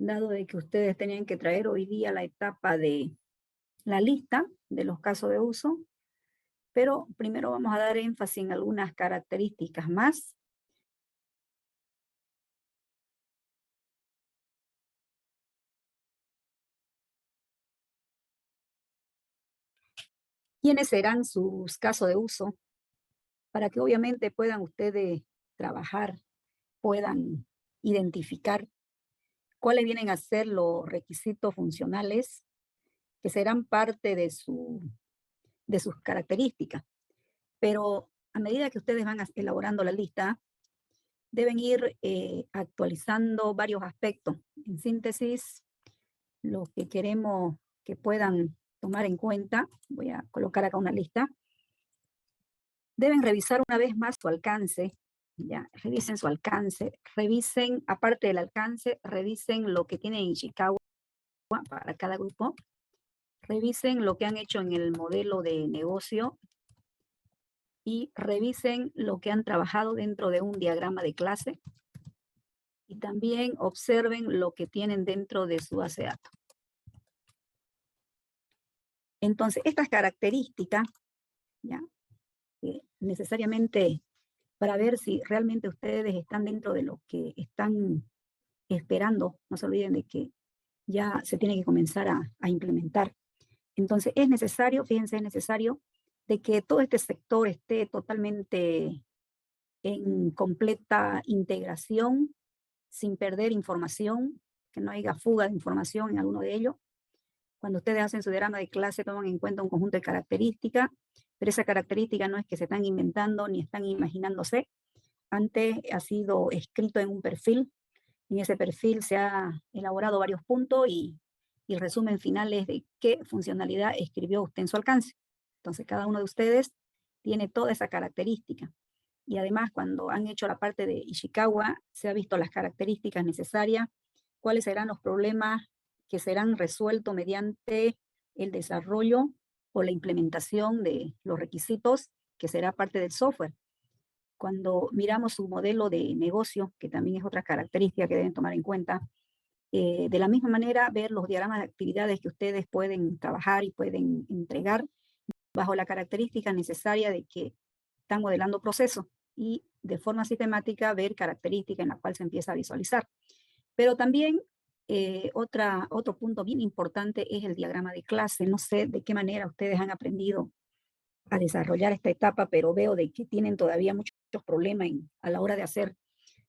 dado de que ustedes tenían que traer hoy día la etapa de la lista de los casos de uso, pero primero vamos a dar énfasis en algunas características más. ¿Quiénes serán sus casos de uso? Para que obviamente puedan ustedes trabajar, puedan identificar cuáles vienen a ser los requisitos funcionales que serán parte de sus características. Pero a medida que ustedes van elaborando la lista, deben ir actualizando varios aspectos. En síntesis, lo que queremos que puedan tomar en cuenta, voy a colocar acá una lista, deben revisar una vez más su alcance, ya, revisen su alcance, revisen, aparte del alcance, revisen lo que tiene Ishikawa para cada grupo, revisen lo que han hecho en el modelo de negocio y revisen lo que han trabajado dentro de un diagrama de clase y también observen lo que tienen dentro de su base de datos. Entonces, estas características, ¿ya? Necesariamente para ver si realmente ustedes están dentro de lo que están esperando, no se olviden de que ya se tiene que comenzar a implementar. Entonces, es necesario, fíjense, es necesario de que todo este sector esté totalmente en completa integración, sin perder información, que no haya fuga de información en alguno de ellos. Cuando ustedes hacen su diagrama de clase, toman en cuenta un conjunto de características, pero esa característica no es que se están inventando ni están imaginándose. Antes ha sido escrito en un perfil. En ese perfil se ha elaborado varios puntos y el resumen final es de qué funcionalidad escribió usted en su alcance. Entonces, cada uno de ustedes tiene toda esa característica. Y además, cuando han hecho la parte de Ishikawa, se ha visto las características necesarias, cuáles serán los problemas que serán resueltos mediante el desarrollo o la implementación de los requisitos que será parte del software. Cuando miramos su modelo de negocio, que también es otra característica que deben tomar en cuenta, de la misma manera ver los diagramas de actividades que ustedes pueden trabajar y pueden entregar bajo la característica necesaria de que están modelando procesos y de forma sistemática ver características en la cual se empieza a visualizar. Pero también otro punto bien importante es el diagrama de clase. No sé de qué manera ustedes han aprendido a desarrollar esta etapa, pero veo de que tienen todavía muchos problemas a la hora de hacer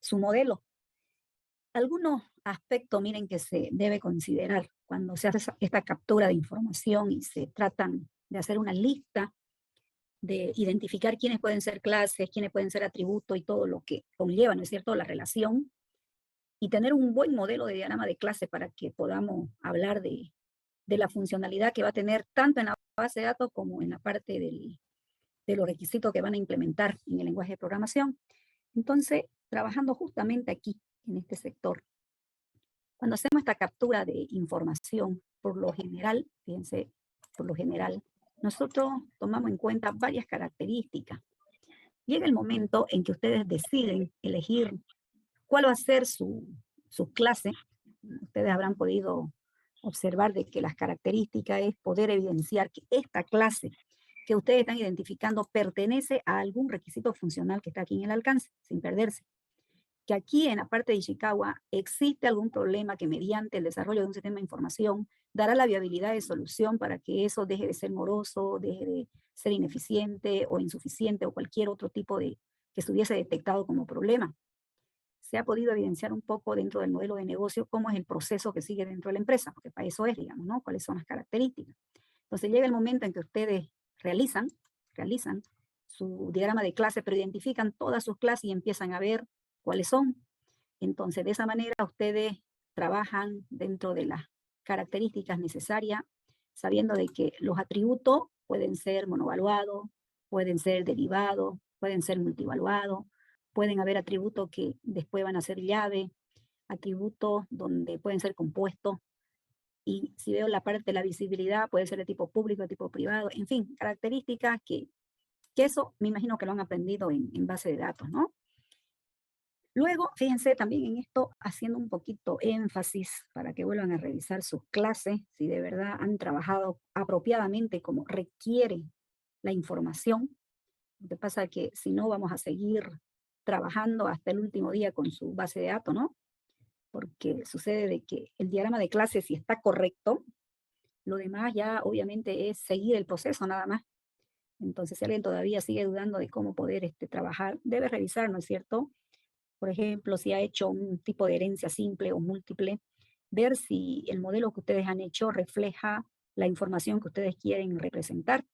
su modelo. Algunos aspectos, miren, que se debe considerar cuando se hace esta captura de información y se tratan de hacer una lista, de identificar quiénes pueden ser clases, quiénes pueden ser atributos y todo lo que conlleva, ¿no es cierto?, la relación, y tener un buen modelo de diagrama de clase para que podamos hablar de la funcionalidad que va a tener tanto en la base de datos como en la parte de los requisitos que van a implementar en el lenguaje de programación. Entonces, trabajando justamente aquí, en este sector, cuando hacemos esta captura de información, por lo general, fíjense, por lo general, nosotros tomamos en cuenta varias características. Llega el momento en que ustedes deciden elegir cuál va a ser su clase. Ustedes habrán podido observar de que las características es poder evidenciar que esta clase que ustedes están identificando pertenece a algún requisito funcional que está aquí en el alcance, sin perderse. Que aquí en la parte de Ishikawa existe algún problema que mediante el desarrollo de un sistema de información dará la viabilidad de solución para que eso deje de ser moroso, deje de ser ineficiente o insuficiente o cualquier otro tipo de que estuviese detectado como problema. Se ha podido evidenciar un poco dentro del modelo de negocio cómo es el proceso que sigue dentro de la empresa, porque para eso es, digamos, ¿no? Cuáles son las características. Entonces llega el momento en que ustedes realizan su diagrama de clase, pero identifican todas sus clases y empiezan a ver cuáles son. Entonces, de esa manera ustedes trabajan dentro de las características necesarias, sabiendo de que los atributos pueden ser monovaluados, pueden ser derivados, pueden ser multivaluados, pueden haber atributos que después van a ser llave, atributos donde pueden ser compuestos, y si veo la parte de la visibilidad, puede ser de tipo público, de tipo privado, en fin, características que eso me imagino que lo han aprendido en base de datos, ¿no? Luego, fíjense también en esto, haciendo un poquito énfasis para que vuelvan a revisar sus clases, si de verdad han trabajado apropiadamente como requiere la información. Lo que pasa es que si no, vamos a seguir trabajando hasta el último día con su base de datos, ¿no? Porque sucede de que el diagrama de clase, si está correcto, lo demás ya obviamente es seguir el proceso nada más. Entonces, si alguien todavía sigue dudando de cómo poder trabajar, debe revisar, ¿no es cierto? Por ejemplo, si ha hecho un tipo de herencia simple o múltiple, ver si el modelo que ustedes han hecho refleja la información que ustedes quieren representar.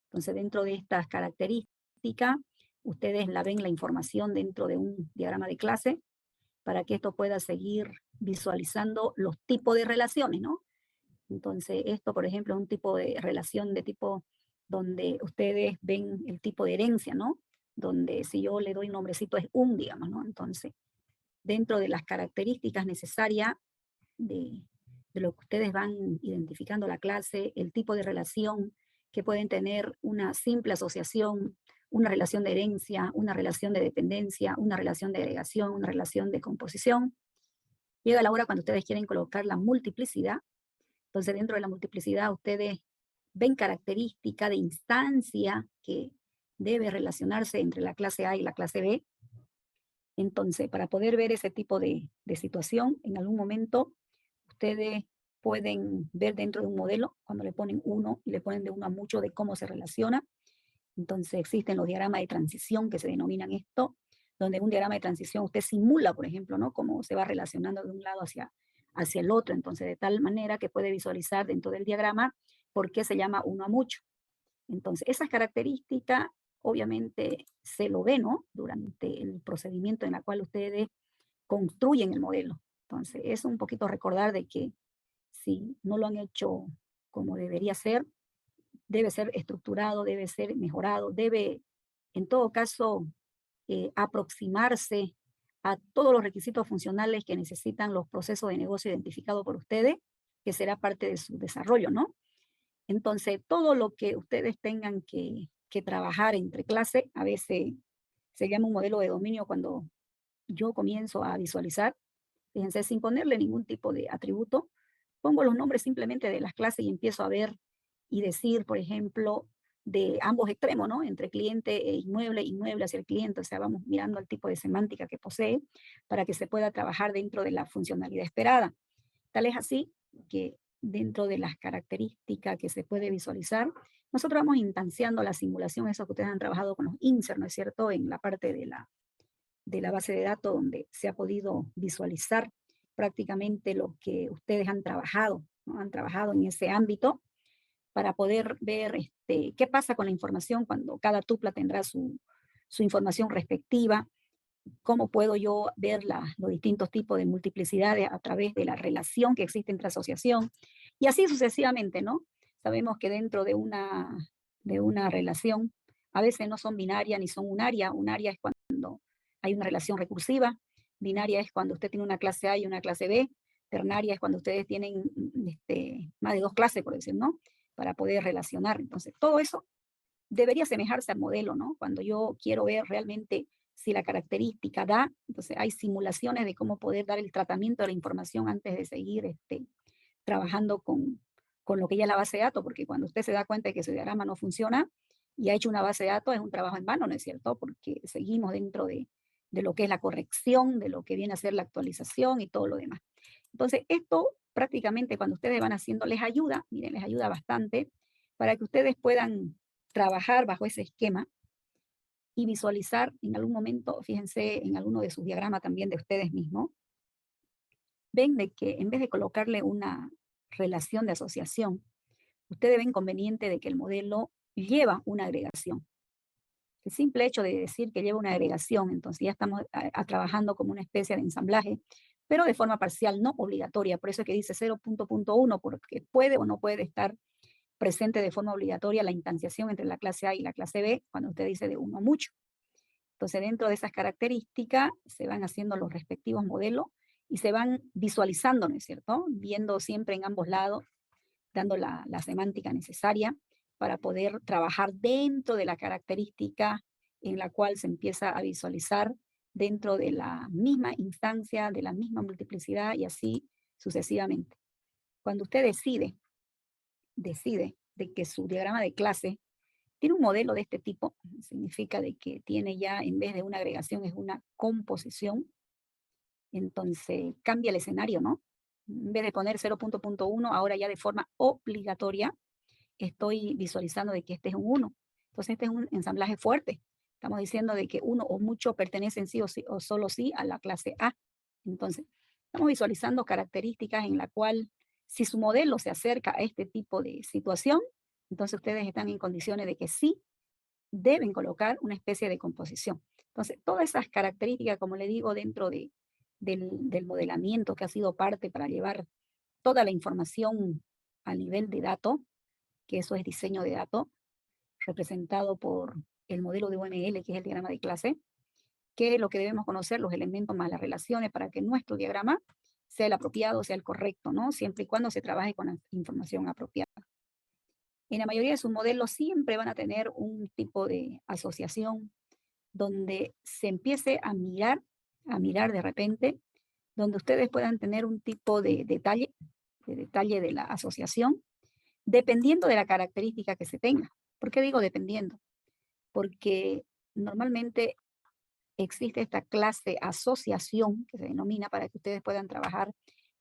Entonces, dentro de estas características, ustedes la ven la información dentro de un diagrama de clase para que esto pueda seguir visualizando los tipos de relaciones, ¿no? Entonces, esto, por ejemplo, es un tipo de relación de tipo donde ustedes ven el tipo de herencia, ¿no? Donde si yo le doy un nombrecito es un, digamos, ¿no? Entonces, dentro de las características necesarias de, de lo que ustedes van identificando la clase, el tipo de relación que pueden tener una simple asociación, una relación de herencia, una relación de dependencia, una relación de agregación, una relación de composición. Llega la hora cuando ustedes quieren colocar la multiplicidad. Entonces, dentro de la multiplicidad, ustedes ven característica de instancia que debe relacionarse entre la clase A y la clase B. Entonces, para poder ver ese tipo de situación, en algún momento ustedes pueden ver dentro de un modelo, cuando le ponen uno y le ponen de uno a mucho de cómo se relaciona. Entonces existen los diagramas de transición que se denominan esto, donde en un diagrama de transición usted simula, por ejemplo, ¿no? Cómo se va relacionando de un lado hacia el otro. Entonces, de tal manera que puede visualizar dentro del diagrama por qué se llama uno a mucho. Entonces, esas características obviamente se lo ven, ¿no? Durante el procedimiento en el cual ustedes construyen el modelo. Entonces, es un poquito recordar de que si no lo han hecho como debería ser, debe ser estructurado, debe ser mejorado, debe, en todo caso, aproximarse a todos los requisitos funcionales que necesitan los procesos de negocio identificados por ustedes, que será parte de su desarrollo, ¿no? Entonces, todo lo que ustedes tengan que trabajar entre clase, a veces se llama un modelo de dominio cuando yo comienzo a visualizar, fíjense, sin ponerle ningún tipo de atributo, pongo los nombres simplemente de las clases y empiezo a ver y decir, por ejemplo, de ambos extremos, ¿no? Entre cliente e inmueble, inmueble hacia el cliente, o sea, vamos mirando el tipo de semántica que posee para que se pueda trabajar dentro de la funcionalidad esperada. Tal es así que dentro de las características que se puede visualizar, nosotros vamos instanciando la simulación, eso que ustedes han trabajado con los insert, ¿no es cierto?, en la parte de la base de datos donde se ha podido visualizar prácticamente lo que ustedes han trabajado, ¿no? Han trabajado en ese ámbito para poder ver qué pasa con la información cuando cada tupla tendrá su información respectiva, cómo puedo yo ver los distintos tipos de multiplicidades a través de la relación que existe entre asociación, y así sucesivamente, ¿no? Sabemos que dentro de una relación, a veces no son binarias ni son unaria. Unaria es cuando hay una relación recursiva, binaria es cuando usted tiene una clase A y una clase B, ternaria es cuando ustedes tienen más de dos clases, por decir, ¿no? Para poder relacionar. Entonces, todo eso debería asemejarse al modelo, ¿no? Cuando yo quiero ver realmente si la característica da, entonces hay simulaciones de cómo poder dar el tratamiento de la información antes de seguir trabajando con lo que ya es la base de datos, porque cuando usted se da cuenta de que su diagrama no funciona y ha hecho una base de datos, es un trabajo en vano, ¿no es cierto? Porque seguimos dentro de lo que es la corrección, de lo que viene a ser la actualización y todo lo demás. Entonces, esto prácticamente cuando ustedes van haciendo les ayuda, miren, les ayuda bastante para que ustedes puedan trabajar bajo ese esquema y visualizar en algún momento, fíjense en alguno de sus diagramas también de ustedes mismos, ven de que en vez de colocarle una relación de asociación, ustedes ven conveniente de que el modelo lleva una agregación. El simple hecho de decir que lleva una agregación, entonces ya estamos trabajando como una especie de ensamblaje, pero de forma parcial, no obligatoria. Por eso es que dice 0.1, porque puede o no puede estar presente de forma obligatoria la instanciación entre la clase A y la clase B, cuando usted dice de uno a mucho. Entonces, dentro de esas características se van haciendo los respectivos modelos y se van visualizando, ¿no es cierto? Viendo siempre en ambos lados, dando la semántica necesaria para poder trabajar dentro de la característica en la cual se empieza a visualizar dentro de la misma instancia, de la misma multiplicidad y así sucesivamente. Cuando usted decide de que su diagrama de clase tiene un modelo de este tipo, significa de que tiene ya, en vez de una agregación, es una composición, entonces cambia el escenario, ¿no? En vez de poner 0.1, ahora ya de forma obligatoria estoy visualizando de que este es un 1. Entonces este es un ensamblaje fuerte. Estamos diciendo de que uno o mucho pertenecen sí o solo sí a la clase A. Entonces, estamos visualizando características en la cual si su modelo se acerca a este tipo de situación, entonces ustedes están en condiciones de que sí deben colocar una especie de composición. Entonces, todas esas características, como le digo, dentro del modelamiento que ha sido parte para llevar toda la información a nivel de dato, que eso es diseño de datos, representado por el modelo de UML, que es el diagrama de clase, que es lo que debemos conocer, los elementos más las relaciones, para que nuestro diagrama sea el apropiado, sea el correcto, ¿no? Siempre y cuando se trabaje con la información apropiada. En la mayoría de sus modelos siempre van a tener un tipo de asociación donde se empiece a mirar de repente, donde ustedes puedan tener un tipo de detalle de la asociación, dependiendo de la característica que se tenga. ¿Por qué digo dependiendo? Porque normalmente existe esta clase asociación que se denomina para que ustedes puedan trabajar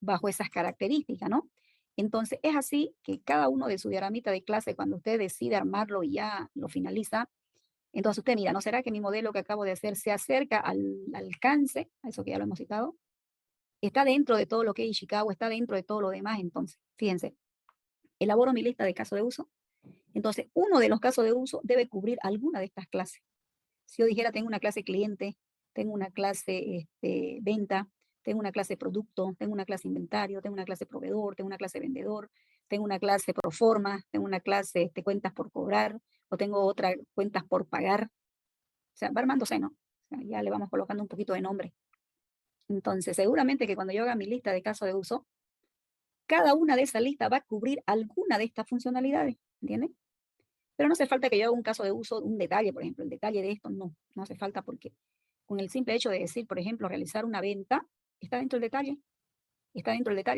bajo esas características, ¿no? Entonces, es así que cada uno de su diagramita de clase, cuando usted decide armarlo y ya lo finaliza, entonces usted mira, ¿no será que mi modelo que acabo de hacer se acerca al alcance, a eso que ya lo hemos citado? Está dentro de todo lo que hay en Chicago, está dentro de todo lo demás, entonces, fíjense, elaboro mi lista de casos de uso. Entonces, uno de los casos de uso debe cubrir alguna de estas clases. Si yo dijera, tengo una clase cliente, tengo una clase venta, tengo una clase producto, tengo una clase inventario, tengo una clase proveedor, tengo una clase vendedor, tengo una clase proforma, tengo una clase cuentas por cobrar, o tengo otra cuentas por pagar. O sea, va armándose, ¿no? O sea, ya le vamos colocando un poquito de nombre. Entonces, seguramente que cuando yo haga mi lista de casos de uso, cada una de esas listas va a cubrir alguna de estas funcionalidades, ¿entiendes? Pero no hace falta que yo haga un caso de uso, un detalle, por ejemplo, el detalle de esto, no hace falta porque con el simple hecho de decir, por ejemplo, realizar una venta, está dentro del detalle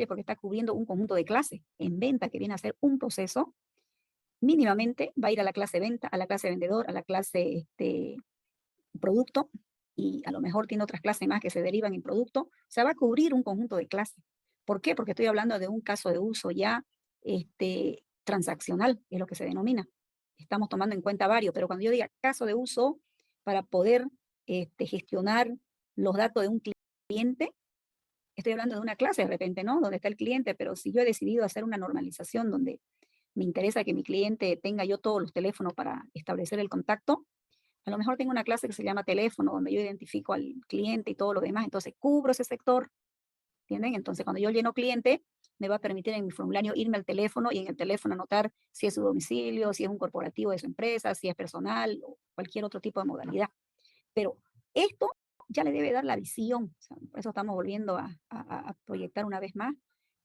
porque está cubriendo un conjunto de clases. En venta, que viene a ser un proceso, mínimamente va a ir a la clase venta, a la clase vendedor, a la clase producto, y a lo mejor tiene otras clases más que se derivan en producto. O sea, va a cubrir un conjunto de clases. ¿Por qué? Porque estoy hablando de un caso de uso ya transaccional, es lo que se denomina. Estamos tomando en cuenta varios, pero cuando yo diga caso de uso para poder gestionar los datos de un cliente, estoy hablando de una clase de repente, ¿no? Donde está el cliente, pero si yo he decidido hacer una normalización donde me interesa que mi cliente tenga yo todos los teléfonos para establecer el contacto, a lo mejor tengo una clase que se llama teléfono, donde yo identifico al cliente y todo lo demás, entonces cubro ese sector, ¿entienden? Entonces cuando yo lleno cliente, me va a permitir en mi formulario irme al teléfono y en el teléfono anotar si es su domicilio, si es un corporativo de su empresa, si es personal o cualquier otro tipo de modalidad. Pero esto ya le debe dar la visión, o sea, por eso estamos volviendo a proyectar una vez más,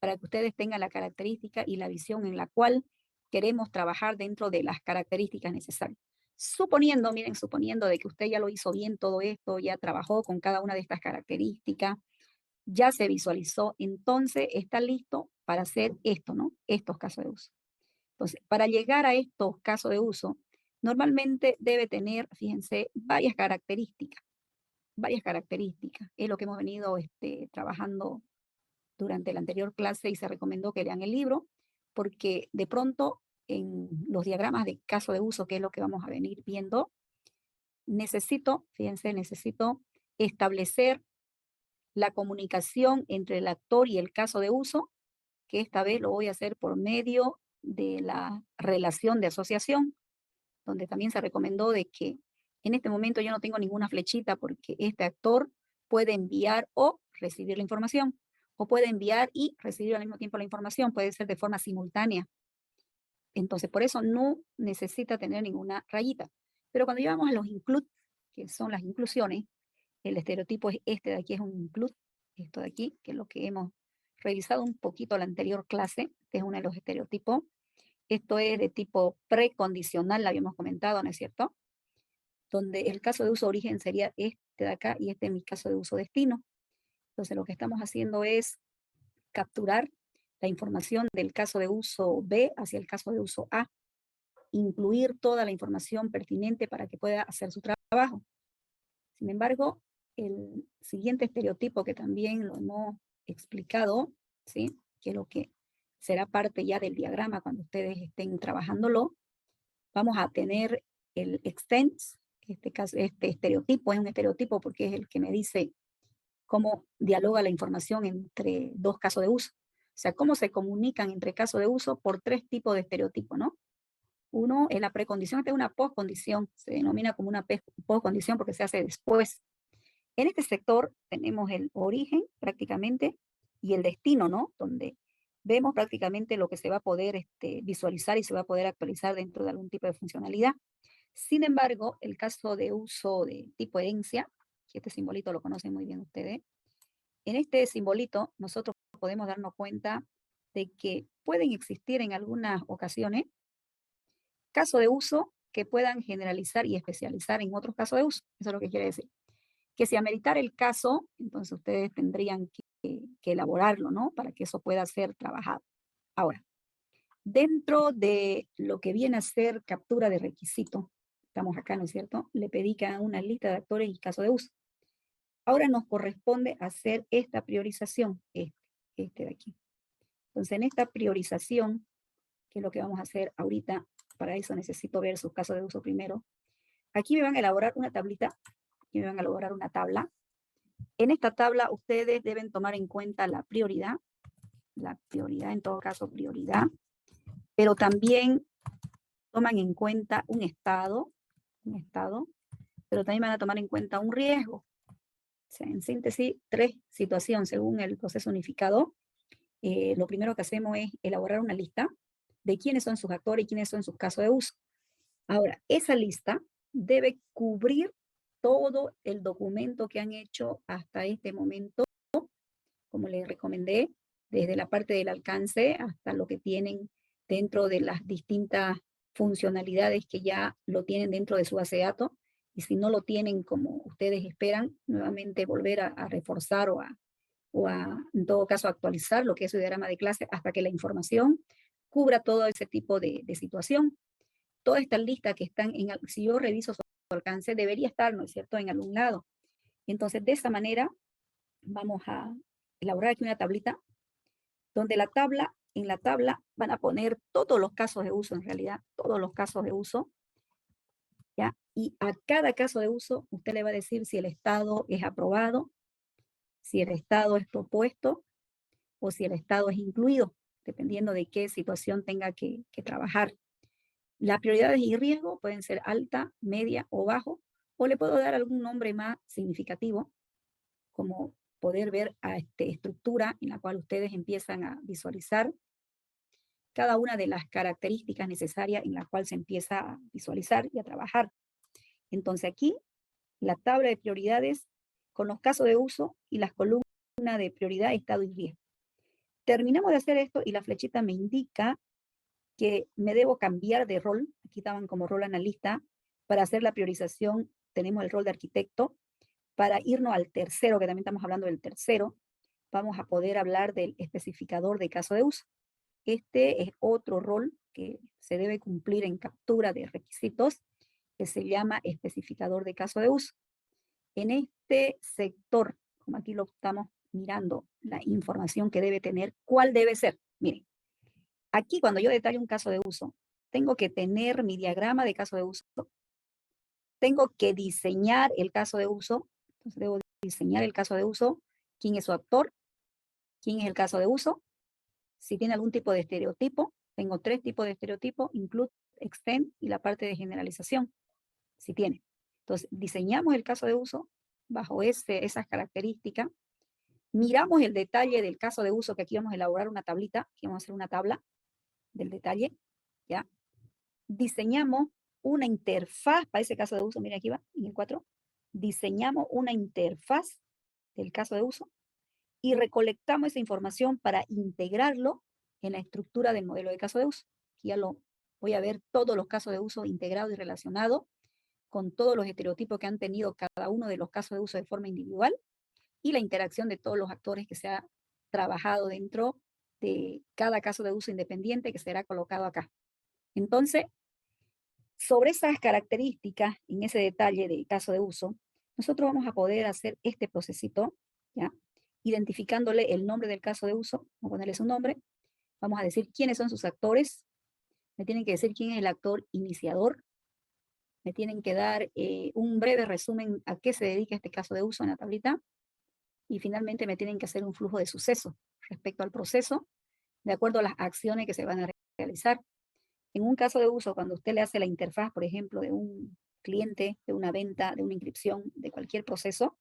para que ustedes tengan la característica y la visión en la cual queremos trabajar dentro de las características necesarias. Suponiendo, miren, suponiendo de que usted ya lo hizo bien todo esto, ya trabajó con cada una de estas características, ya se visualizó, entonces está listo para hacer esto, ¿no? Estos casos de uso. Entonces, para llegar a estos casos de uso, normalmente debe tener, fíjense, varias características. Es lo que hemos venido trabajando durante la anterior clase y se recomendó que lean el libro, porque de pronto en los diagramas de caso de uso, que es lo que vamos a venir viendo, fíjense, necesito establecer la comunicación entre el actor y el caso de uso, que esta vez lo voy a hacer por medio de la relación de asociación, donde también se recomendó de que en este momento yo no tengo ninguna flechita porque este actor puede enviar o recibir la información, o puede enviar y recibir al mismo tiempo la información, puede ser de forma simultánea. Entonces, por eso no necesita tener ninguna rayita. Pero cuando llevamos a los include, que son las inclusiones, el estereotipo es este de aquí, es un include, esto de aquí, que es lo que hemos revisado un poquito la anterior clase, que es uno de los estereotipos. Esto es de tipo precondicional, la habíamos comentado, ¿no es cierto? Donde el caso de uso origen sería este este de acá, y este es mi caso de uso destino. Entonces lo que estamos haciendo es capturar la información del caso de uso B hacia el caso de uso A, incluir toda la información pertinente para que pueda hacer su trabajo. Sin embargo, el siguiente estereotipo que también lo hemos explicado, ¿sí? Que es lo que será parte ya del diagrama cuando ustedes estén trabajándolo, vamos a tener el extends, este estereotipo es un estereotipo porque es el que me dice cómo dialoga la información entre dos casos de uso. O sea, cómo se comunican entre casos de uso por tres tipos de estereotipos, ¿no? Uno es la precondición, esta es una postcondición, se denomina como una postcondición porque se hace después. En este sector tenemos el origen prácticamente y el destino, ¿no? Donde vemos prácticamente lo que se va a poder visualizar y se va a poder actualizar dentro de algún tipo de funcionalidad. Sin embargo, el caso de uso de tipo herencia, que este simbolito lo conocen muy bien ustedes, en este simbolito nosotros podemos darnos cuenta de que pueden existir en algunas ocasiones casos de uso que puedan generalizar y especializar en otros casos de uso. Eso es lo que quiere decir. Que si ameritar el caso, entonces ustedes tendrían que elaborarlo, ¿no? Para que eso pueda ser trabajado. Ahora, dentro de lo que viene a ser captura de requisito, estamos acá, ¿no es cierto? Le pedí que hagan una lista de actores y caso de uso. Ahora nos corresponde hacer esta priorización, este de aquí. Entonces, en esta priorización, que es lo que vamos a hacer ahorita, para eso necesito ver sus casos de uso primero. Aquí me van a elaborar una tablita, aquí me van a elaborar una tabla. En esta tabla ustedes deben tomar en cuenta la prioridad, en todo caso prioridad, pero también toman en cuenta un estado, pero también van a tomar en cuenta un riesgo. O sea, en síntesis, tres situaciones según el proceso unificado. Lo primero que hacemos es elaborar una lista de quiénes son sus actores y quiénes son sus casos de uso. Ahora, esa lista debe cubrir todo el documento que han hecho hasta este momento, como les recomendé, desde la parte del alcance hasta lo que tienen dentro de las distintas funcionalidades que ya lo tienen dentro de su base de datos. Y si no lo tienen como ustedes esperan, nuevamente volver a reforzar en todo caso, actualizar lo que es su diagrama de clase hasta que la información cubra todo ese tipo de situación. Todas estas listas que están si yo reviso su alcance, debería estar, ¿no es cierto?, en algún lado. Entonces, de esa manera, vamos a elaborar aquí una tablita, donde en la tabla van a poner todos los casos de uso, en realidad, todos los casos de uso, ¿ya? Y a cada caso de uso, usted le va a decir si el estado es aprobado, si el estado es propuesto o si el estado es incluido, dependiendo de qué situación tenga que trabajar. Las prioridades y riesgo pueden ser alta, media o bajo, o le puedo dar algún nombre más significativo, como poder ver a esta estructura en la cual ustedes empiezan a visualizar cada una de las características necesarias en la cual se empieza a visualizar y a trabajar. Entonces aquí, la tabla de prioridades con los casos de uso y las columnas de prioridad, estado y riesgo. Terminamos de hacer esto y la flechita me indica que me debo cambiar de rol. Aquí estaban como rol analista. Para hacer la priorización tenemos el rol de arquitecto. Para irnos al tercero, que también estamos hablando del tercero, vamos a poder hablar del especificador de caso de uso. Este es otro rol que se debe cumplir en captura de requisitos, que se llama especificador de caso de uso. En este sector, como aquí lo estamos mirando, la información que debe tener, ¿cuál debe ser? Miren, aquí cuando yo detallo un caso de uso, tengo que tener mi diagrama de caso de uso, tengo que diseñar el caso de uso, entonces debo diseñar el caso de uso, quién es su actor, quién es el caso de uso, si tiene algún tipo de estereotipo, tengo tres tipos de estereotipo, include, extend y la parte de generalización, si tiene. Entonces, diseñamos el caso de uso bajo esas características, miramos el detalle del caso de uso, que aquí vamos a elaborar una tablita, aquí vamos a hacer una tabla del detalle, ¿ya? Diseñamos una interfaz para ese caso de uso, mira aquí va, en el 4, diseñamos una interfaz del caso de uso y recolectamos esa información para integrarlo en la estructura del modelo de caso de uso. Aquí ya lo voy a ver todos los casos de uso integrados y relacionados con todos los estereotipos que han tenido cada uno de los casos de uso de forma individual y la interacción de todos los actores que se ha trabajado dentro de cada caso de uso independiente que será colocado acá. Entonces, sobre esas características, en ese detalle del caso de uso, nosotros vamos a poder hacer este procesito, ¿ya? Identificándole el nombre del caso de uso, vamos a ponerle su nombre, vamos a decir quiénes son sus actores, me tienen que decir quién es el actor iniciador, me tienen que dar un breve resumen a qué se dedica este caso de uso en la tablita, y finalmente me tienen que hacer un flujo de suceso respecto al proceso, de acuerdo a las acciones que se van a realizar. En un caso de uso, cuando usted le hace la interfaz, por ejemplo, de un cliente, de una venta, de una inscripción, de cualquier proceso,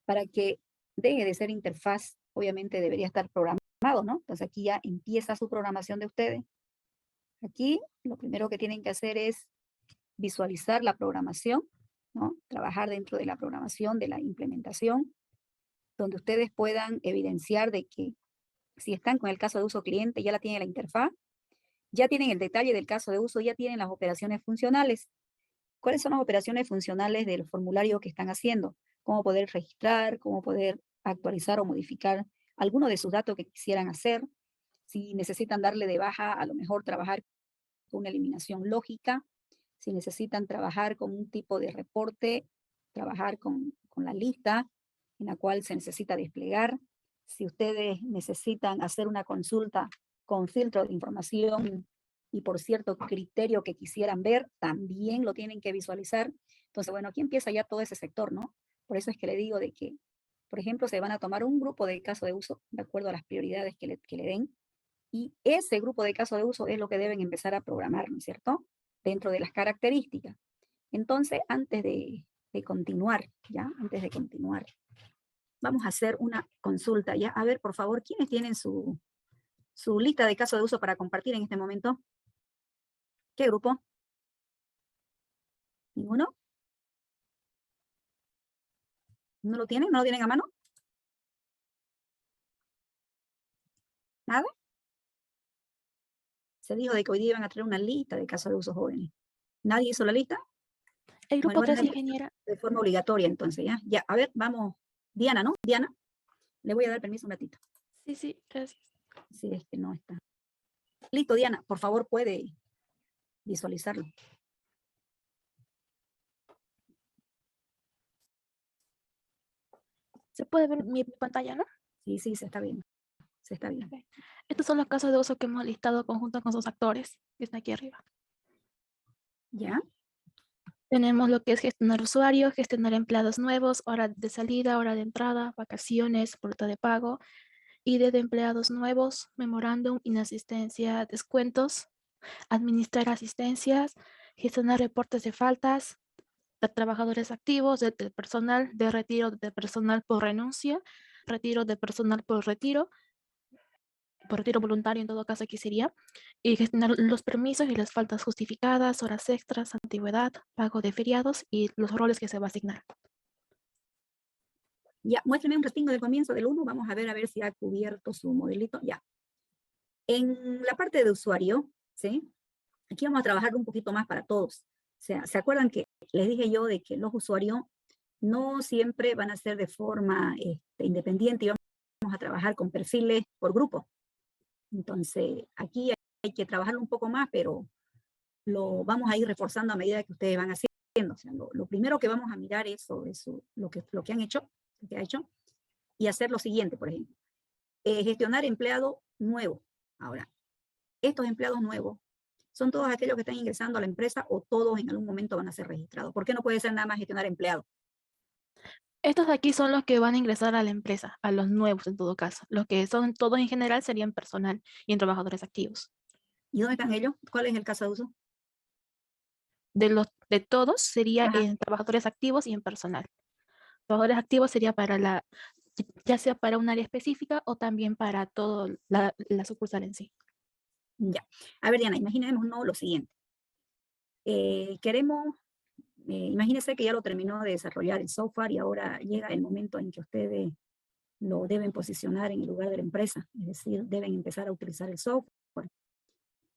para que deje de ser interfaz, obviamente debería estar programado, ¿no? Entonces aquí ya empieza su programación de ustedes. Aquí lo primero que tienen que hacer es visualizar la programación, ¿no? Trabajar dentro de la programación, de la implementación, donde ustedes puedan evidenciar de que si están con el caso de uso cliente, ya la tienen la interfaz, ya tienen el detalle del caso de uso, ya tienen las operaciones funcionales. ¿Cuáles son las operaciones funcionales del formulario que están haciendo? Cómo poder registrar, cómo poder actualizar o modificar alguno de sus datos que quisieran hacer. Si necesitan darle de baja, a lo mejor trabajar con una eliminación lógica. Si necesitan trabajar con un tipo de reporte, trabajar con la lista en la cual se necesita desplegar. Si ustedes necesitan hacer una consulta con filtro de información y por cierto criterio que quisieran ver, también lo tienen que visualizar. Entonces, bueno, aquí empieza ya todo ese sector, ¿no? Por eso es que le digo de que, por ejemplo, se van a tomar un grupo de casos de uso de acuerdo a las prioridades que le den, y ese grupo de casos de uso es lo que deben empezar a programar, ¿no es cierto? Dentro de las características. Entonces, antes de continuar, ¿ya? Antes de continuar, vamos a hacer una consulta, ¿ya? A ver, por favor, ¿quiénes tienen su lista de casos de uso para compartir en este momento? ¿Qué grupo? ¿Ninguno? ¿No lo tienen? ¿No lo tienen a mano? ¿Nada? Se dijo de que hoy día iban a traer una lista de casos de uso jóvenes. ¿Nadie hizo la lista? El Bueno, grupo voy a 3, tener ingeniera. de forma obligatoria entonces, ¿ya? Ya, a ver, vamos. Diana, ¿no? Diana, le voy a dar permiso un ratito. Sí, sí, gracias. Sí, es que no está. Listo, Diana, por favor, puede visualizarlo. Se puede ver mi pantalla, ¿no? Sí, sí, se está viendo. Se está viendo. Okay. Estos son los casos de uso que hemos listado conjunto con sus actores, que está aquí arriba. ¿Ya? Tenemos lo que es gestionar usuarios, gestionar empleados nuevos, hora de salida, hora de entrada, vacaciones, puerta de pago, ID de empleados nuevos, memorándum, inasistencia, descuentos, administrar asistencias, gestionar reportes de faltas, de trabajadores activos, de personal, de retiro de personal por renuncia, retiro de personal por retiro voluntario en todo caso aquí sería, y gestionar los permisos y las faltas justificadas, horas extras, antigüedad, pago de feriados y los roles que se va a asignar. Ya, muéstrame un respingo del comienzo del 1. Vamos a ver si ha cubierto su modelito. Ya. En la parte de usuario, ¿sí? Aquí vamos a trabajar un poquito más para todos. O sea, ¿se acuerdan que les dije yo de que los usuarios no siempre van a ser de forma independiente y vamos a trabajar con perfiles por grupo? Entonces, aquí hay que trabajarlo un poco más, pero lo vamos a ir reforzando a medida que ustedes van haciendo. O sea, lo primero que vamos a mirar es lo que han hecho, lo que ha hecho, y hacer lo siguiente, por ejemplo. Gestionar empleado nuevo. Ahora, estos empleados nuevos son todos aquellos que están ingresando a la empresa o todos en algún momento van a ser registrados. ¿Por qué no puede ser nada más gestionar empleados? Estos de aquí son los que van a ingresar a la empresa, a los nuevos en todo caso. Los que son todos en general serían personal y en trabajadores activos. ¿Y dónde están ellos? ¿Cuál es el caso de uso? De todos sería Ajá. en trabajadores activos y en personal. Trabajadores activos sería para ya sea para un área específica o también para toda la sucursal en sí. Ya. A ver, Diana, imaginemos lo siguiente. Imagínense que ya lo terminó de desarrollar el software y ahora llega el momento en que ustedes lo deben posicionar en el lugar de la empresa, es decir, deben empezar a utilizar el software.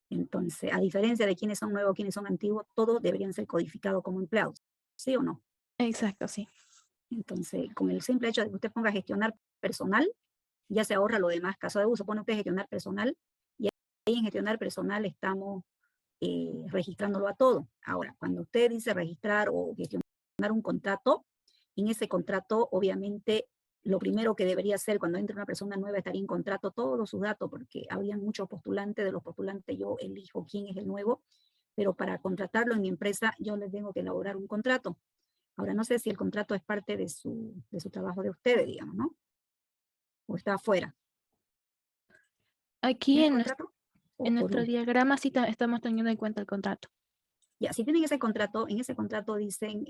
Entonces, a diferencia de quiénes son nuevos, quiénes son antiguos, todos deberían ser codificados como empleados, ¿sí o no? Exacto, sí. Entonces, con el simple hecho de que usted ponga gestionar personal, ya se ahorra lo demás. Caso de uso, pone usted gestionar personal, y ahí en gestionar personal estamos registrándolo a todo. Ahora, cuando usted dice registrar o gestionar un contrato, en ese contrato, obviamente, lo primero que debería hacer cuando entre una persona nueva estaría en contrato todos sus datos, porque habrían muchos postulantes, de los postulantes yo elijo quién es el nuevo, pero para contratarlo en mi empresa yo les tengo que elaborar un contrato. Ahora, no sé si el contrato es parte de su trabajo de ustedes, digamos, ¿no? O está afuera. Aquí ¿Tiene en, contrato? en O nuestro no. diagrama sí estamos teniendo en cuenta el contrato. Ya, si tienen ese contrato, en ese contrato dicen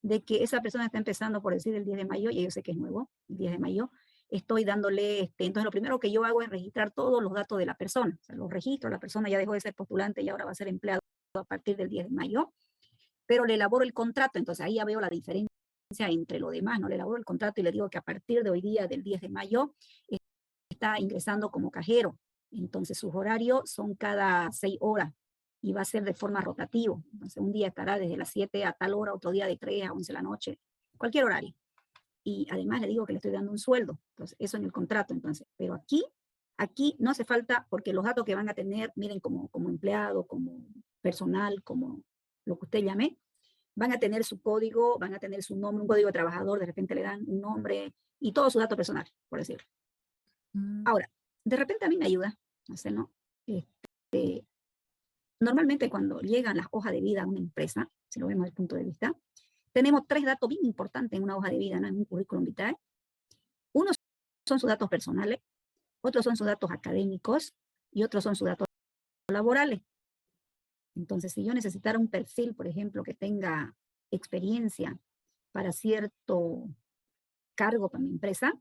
de que esa persona está empezando, por decir, el 10 de mayo, y yo sé que es nuevo, el 10 de mayo, estoy dándole, entonces lo primero que yo hago es registrar todos los datos de la persona, o sea, los registro, la persona ya dejó de ser postulante y ahora va a ser empleado a partir del 10 de mayo, pero le elaboro el contrato, entonces ahí ya veo la diferencia entre lo demás, no le elaboro el contrato y le digo que a partir de hoy día, del 10 de mayo, está ingresando como cajero, entonces sus horarios son cada 6 horas, y va a ser de forma rotativa. Entonces, un día estará desde las 7 a tal hora, otro día de 3 a 11 de la noche, cualquier horario. Y además le digo que le estoy dando un sueldo. Entonces, eso en el contrato, entonces. Pero aquí no hace falta, porque los datos que van a tener, miren, como empleado, como personal, como lo que usted llame, van a tener su código, van a tener su nombre, un código de trabajador, de repente le dan un nombre y todo su dato personal, por decirlo. Ahora, de repente a mí me ayuda, no sé, ¿no? Normalmente cuando llegan las hojas de vida a una empresa, si lo vemos desde el punto de vista, tenemos 3 datos bien importantes en una hoja de vida, ¿no? En un currículum vitae. Uno son sus datos personales, otros son sus datos académicos y otros son sus datos laborales. Entonces, si yo necesitara un perfil, por ejemplo, que tenga experiencia para cierto cargo para mi empresa,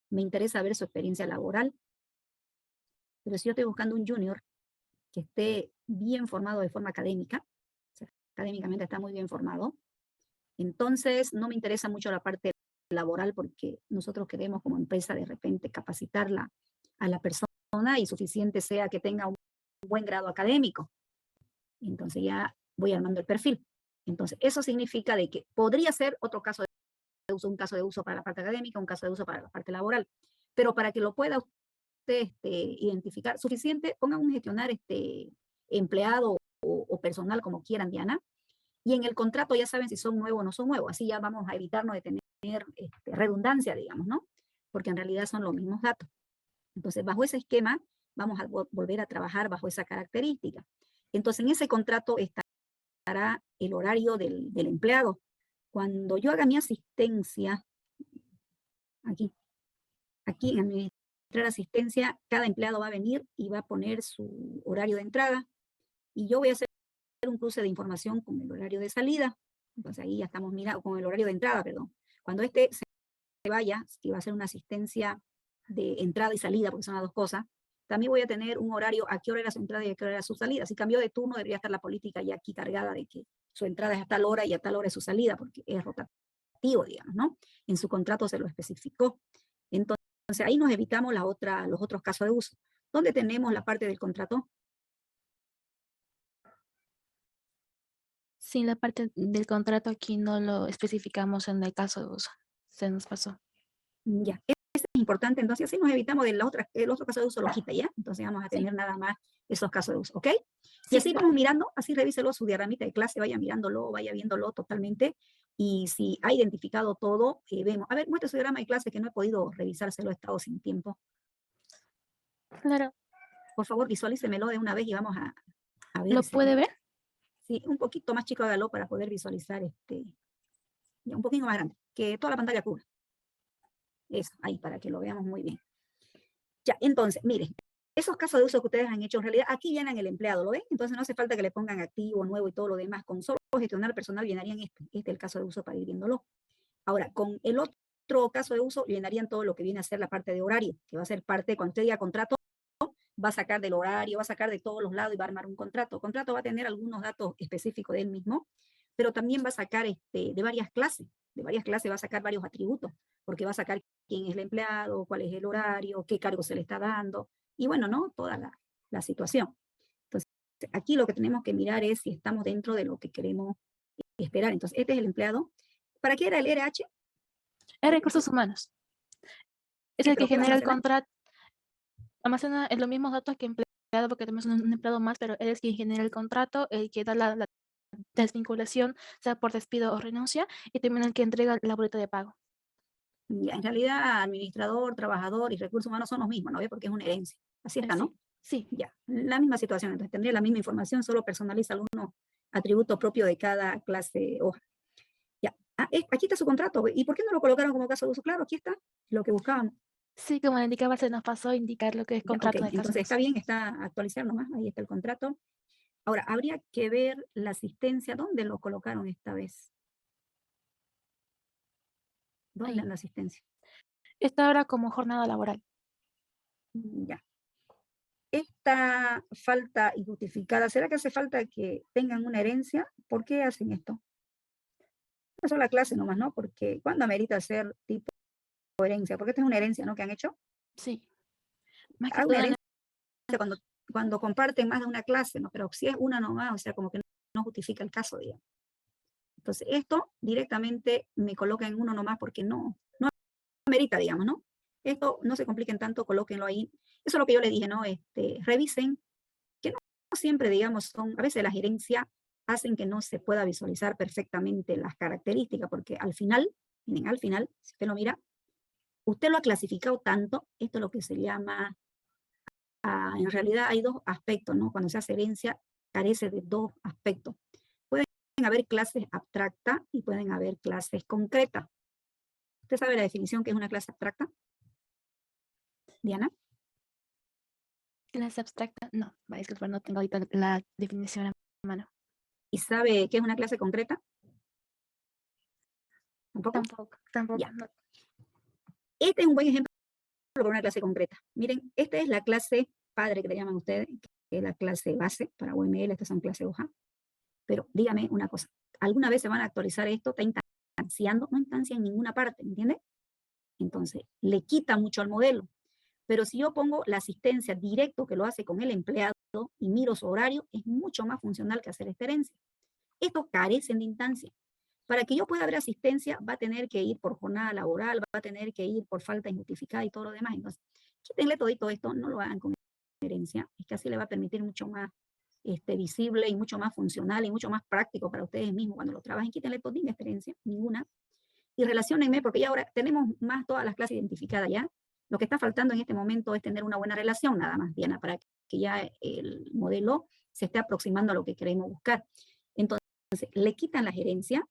me interesa ver su experiencia laboral. Pero si yo estoy buscando un junior que esté bien formado de forma académica, o sea, académicamente está muy bien formado, entonces no me interesa mucho la parte laboral, porque nosotros queremos como empresa de repente capacitarla a la persona y suficiente sea que tenga un buen grado académico. Entonces ya voy armando el perfil. Entonces eso significa de que podría ser otro caso de uso, un caso de uso para la parte académica, un caso de uso para la parte laboral. Pero para que lo pueda usted identificar suficiente, pongan un gestionar empleado o personal, como quieran, Diana, y en el contrato ya saben si son nuevos o no son nuevos. Así ya vamos a evitarnos de tener redundancia, digamos, ¿no? Porque en realidad son los mismos datos. Entonces, bajo ese esquema, vamos a volver a trabajar bajo esa característica. Entonces, en ese contrato estará el horario del empleado. Cuando yo haga mi asistencia, aquí en administrar asistencia, cada empleado va a venir y va a poner su horario de entrada, y yo voy a hacer un cruce de información con el horario de salida. Entonces ahí ya estamos mirando, con el horario de entrada, perdón. Cuando se vaya, que va a ser una asistencia de entrada y salida, porque son las dos cosas, también voy a tener un horario, a qué hora era su entrada y a qué hora era su salida. Si cambió de turno, debería estar la política ya aquí cargada de que su entrada es a tal hora y a tal hora es su salida, porque es rotativo, digamos, ¿no? En su contrato se lo especificó. Entonces ahí nos evitamos los otros casos de uso. ¿Dónde tenemos la parte del contrato? Sí, la parte del contrato aquí no lo especificamos en el caso de uso. Se nos pasó. Ya, es importante, entonces así nos evitamos el otro caso de uso, lo quita, ¿ya? Entonces vamos a Sí, tener nada más esos casos de uso, ¿ok? Y sí, así vamos mirando, así revíselo su diagramita de clase, vaya mirándolo, vaya viéndolo totalmente, y si ha identificado todo, vemos. A ver, muestra su diagrama de clase, que no he podido revisárselo, he estado sin tiempo. claro. Por favor, visualícemelo de una vez y vamos a ver ¿Lo ese. puede ver? Sí, un poquito más chico hágalo para poder visualizar ya, un poquito más grande, que toda la pantalla cubra. Eso, ahí, para que lo veamos muy bien. Ya, entonces, miren, esos casos de uso que ustedes han hecho, en realidad aquí llenan el empleado, ¿lo ven? Entonces no hace falta que le pongan activo, nuevo y todo lo demás. Con solo gestionar personal llenarían este es el caso de uso para ir viéndolo. Ahora, con el otro caso de uso llenarían todo lo que viene a ser la parte de horario, que va a ser parte, cuando usted diga contrato, va a sacar del horario, va a sacar de todos los lados y va a armar un contrato. El contrato va a tener algunos datos específicos de él mismo, pero también va a sacar de varias clases. De varias clases va a sacar varios atributos, porque va a sacar quién es el empleado, cuál es el horario, qué cargo se le está dando, y bueno, ¿no? Toda la situación. aquí lo que tenemos que mirar es si estamos dentro de lo que queremos esperar. Entonces, este es el empleado. ¿Para qué era el RH? Es recursos humanos. Es Sí, el que pero ¿qué va a genera el almacenar? contrato. Almacena los mismos datos que empleado, porque también es un empleado más, pero él es quien genera el contrato, el que da la desvinculación, sea por despido o renuncia, y también el que entrega la boleta de pago. Ya, en realidad, administrador, trabajador y recursos humanos son los mismos, ¿no ve? Porque es una herencia. Así está, Sí, ¿no? sí, Ya, la misma situación. Entonces, tendría la misma información, solo personaliza algunos atributos propios de cada clase hoja. Ya, aquí está su contrato. ¿Y por qué no lo colocaron como caso de uso? Claro, aquí está lo que buscábamos. sí, como le indicaba, se nos pasó a indicar lo que es Ya, ok, contrato de caso de entonces uso. está bien, está actualizar nomás, ahí está el contrato. Ahora, habría que ver la asistencia, ¿dónde lo colocaron esta vez? ¿Dónde Ahí. en la asistencia? Esta hora como jornada laboral. Ya. Esta falta injustificada, ¿será que hace falta que tengan una herencia? ¿Por qué hacen esto? Una sola clase nomás, ¿no? Porque ¿cuándo amerita ser tipo herencia? Porque esta es una herencia, ¿no? Que han hecho. Sí, más que Hago una todo, herencia cuando comparten más de una clase, ¿no? Pero si es una nomás, o sea, como que no justifica el caso, digamos. Entonces, esto directamente me coloca en uno nomás porque no amerita, digamos, ¿no? Esto no se compliquen tanto, colóquenlo ahí. Eso es lo que yo le dije, ¿no? Revisen, que no siempre, digamos, son, a veces las gerencias hacen que no se pueda visualizar perfectamente las características, porque al final, miren, al final, si usted lo mira, usted lo ha clasificado tanto, esto es lo que se llama, en realidad hay dos aspectos, ¿no? Cuando se hace herencia, carece de dos aspectos. Pueden haber clases abstractas y pueden haber clases concretas. ¿Usted sabe la definición que es una clase abstracta, Diana? clase abstracta, no, disculpa, no tengo ahorita la definición a mano. ¿Y sabe qué es una clase concreta? ¿Tampoco? Tampoco, Ya. no. Este es un buen ejemplo para una clase concreta. Miren, esta es la clase padre que le llaman ustedes, que es la clase base para UML, estas son clase hoja. Pero dígame una cosa, ¿alguna vez se van a actualizar esto? ¿Está instanciando? No instancia en ninguna parte, ¿me entiende? Entonces, le quita mucho al modelo. Pero si yo pongo la asistencia directo que lo hace con el empleado y miro su horario, es mucho más funcional que hacer esta herencia. Estos carecen de instancia. Para que yo pueda ver asistencia, va a tener que ir por jornada laboral, va a tener que ir por falta injustificada y todo lo demás. Entonces, quítenle todito esto, no lo hagan con herencia. Es que así le va a permitir mucho más visible y mucho más funcional y mucho más práctico para ustedes mismos cuando lo trabajen. Quítenle todita experiencia, ninguna. Y relaciónenme, porque ya ahora tenemos más todas las clases identificadas ya. Lo que está faltando en este momento es tener una buena relación nada más, Diana, para que ya el modelo se esté aproximando a lo que queremos buscar. Entonces, le quitan la gerencia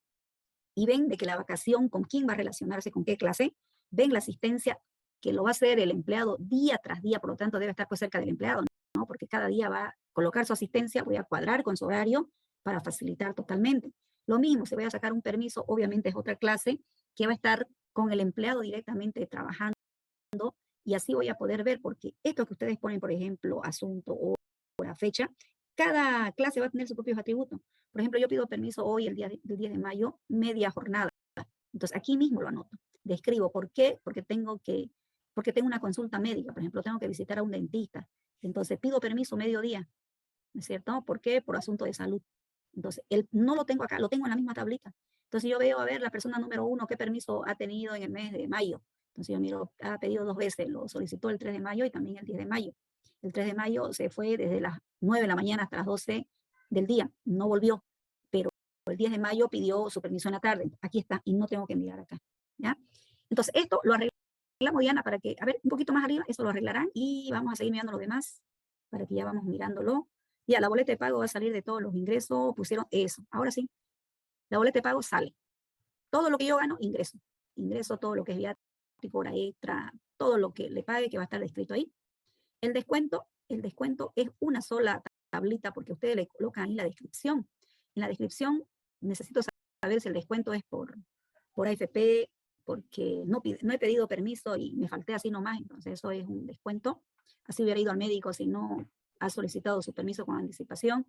y ven de que la vacación, con quién va a relacionarse, con qué clase, ven la asistencia que lo va a hacer el empleado día tras día, por lo tanto debe estar pues cerca del empleado, ¿no? Porque cada día va a colocar su asistencia, voy a cuadrar con su horario para facilitar totalmente. Lo mismo, si voy a sacar un permiso, obviamente es otra clase que va a estar con el empleado directamente trabajando y así voy a poder ver, porque esto que ustedes ponen, por ejemplo, asunto, hora, fecha, cada clase va a tener sus propios atributos. Por ejemplo, yo pido permiso hoy, el día del 10 de mayo, media jornada. Entonces, aquí mismo lo anoto. Describo por qué, porque tengo una consulta médica, por ejemplo, tengo que visitar a un dentista. Entonces, pido permiso mediodía, ¿no es cierto? ¿Por qué? Por asunto de salud. Entonces, no lo tengo acá, lo tengo en la misma tablita. Entonces, yo veo, a ver, la persona número 1, qué permiso ha tenido en el mes de mayo. Entonces, yo miro, ha pedido 2 veces, lo solicitó el 3 de mayo y también el 10 de mayo. El 3 de mayo se fue desde las 9 de la mañana hasta las 12 del día, no volvió, pero el 10 de mayo pidió su permiso en la tarde. Aquí está, y no tengo que mirar acá. ¿Ya? Entonces, esto lo arreglamos, Diana, para que, a ver, un poquito más arriba, eso lo arreglarán y vamos a seguir mirando lo demás, para que ya vamos mirándolo. Ya, la boleta de pago va a salir de todos los ingresos, pusieron eso. Ahora sí, la boleta de pago sale. Todo lo que yo gano, ingreso. Ingreso todo lo que es viático, hora extra, todo lo que le pague que va a estar descrito ahí. El descuento es una sola tablita porque ustedes le colocan ahí la descripción. En la descripción necesito saber si el descuento es por AFP, porque no he pedido permiso y me falté así nomás, entonces eso es un descuento. Así hubiera ido al médico si no ha solicitado su permiso con anticipación.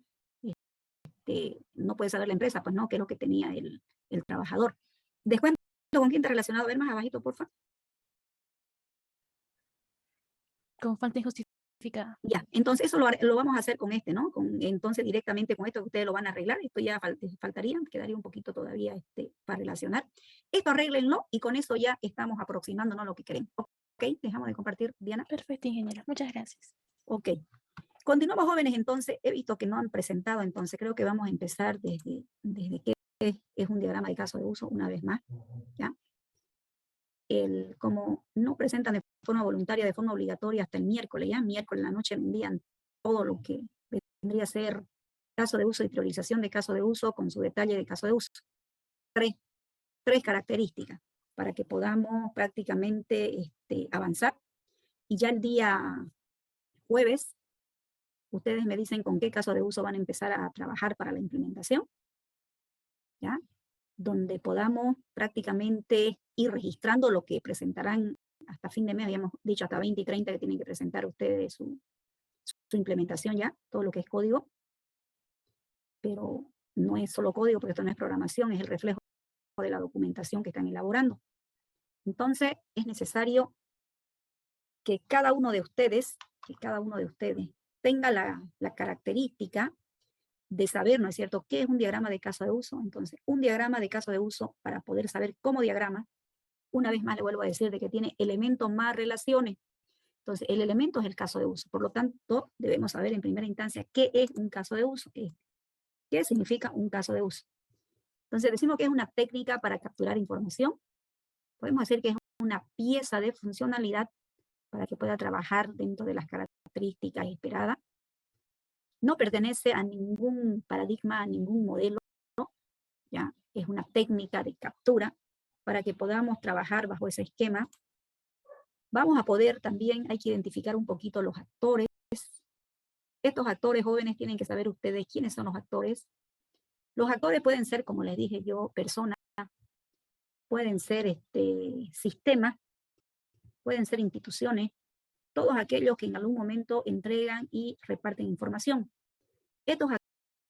No puede saber la empresa, pues no, que es lo que tenía el trabajador. Descuento, ¿con quién está relacionado? A ver más abajito, porfa. Con falta injustificada Ya, entonces eso lo vamos a hacer con este, ¿no? Entonces directamente con esto que ustedes lo van a arreglar. Esto ya faltaría, quedaría un poquito todavía para relacionar. Esto arréglenlo y con eso ya estamos aproximándonos a lo que queremos. ¿Ok? Dejamos de compartir, Diana. Perfecto, ingeniera. Muchas gracias. Ok. Continuamos, jóvenes, entonces. He visto que no han presentado, entonces creo que vamos a empezar desde qué es un diagrama de caso de uso, una vez más, ¿ya? Como no presentan de forma voluntaria, de forma obligatoria hasta el miércoles, ya miércoles en la noche me envían todo lo que vendría a ser caso de uso y priorización de caso de uso con su detalle de caso de uso. Tres características para que podamos prácticamente avanzar. Y ya el día jueves, ustedes me dicen con qué caso de uso van a empezar a trabajar para la implementación, ¿ya? Donde podamos prácticamente ir registrando lo que presentarán hasta fin de mes, habíamos dicho hasta 20 y 30 que tienen que presentar ustedes su implementación ya, todo lo que es código, pero no es solo código porque esto no es programación, es el reflejo de la documentación que están elaborando. Entonces es necesario que cada uno de ustedes tenga la característica de saber, ¿no es cierto?, qué es un diagrama de caso de uso. Entonces, un diagrama de caso de uso, para poder saber cómo diagrama, una vez más le vuelvo a decir de que tiene elementos más relaciones. Entonces, el elemento es el caso de uso. Por lo tanto, debemos saber en primera instancia qué es un caso de uso, qué significa un caso de uso. Entonces, decimos que es una técnica para capturar información. Podemos decir que es una pieza de funcionalidad para que pueda trabajar dentro de las características esperadas. No pertenece a ningún paradigma, a ningún modelo, ¿ya? Es una técnica de captura para que podamos trabajar bajo ese esquema. Vamos a poder también, hay que identificar un poquito los actores. Estos actores jóvenes tienen que saber ustedes quiénes son los actores. Los actores pueden ser, como les dije yo, personas, pueden ser sistemas, pueden ser instituciones, todos aquellos que en algún momento entregan y reparten información. Estos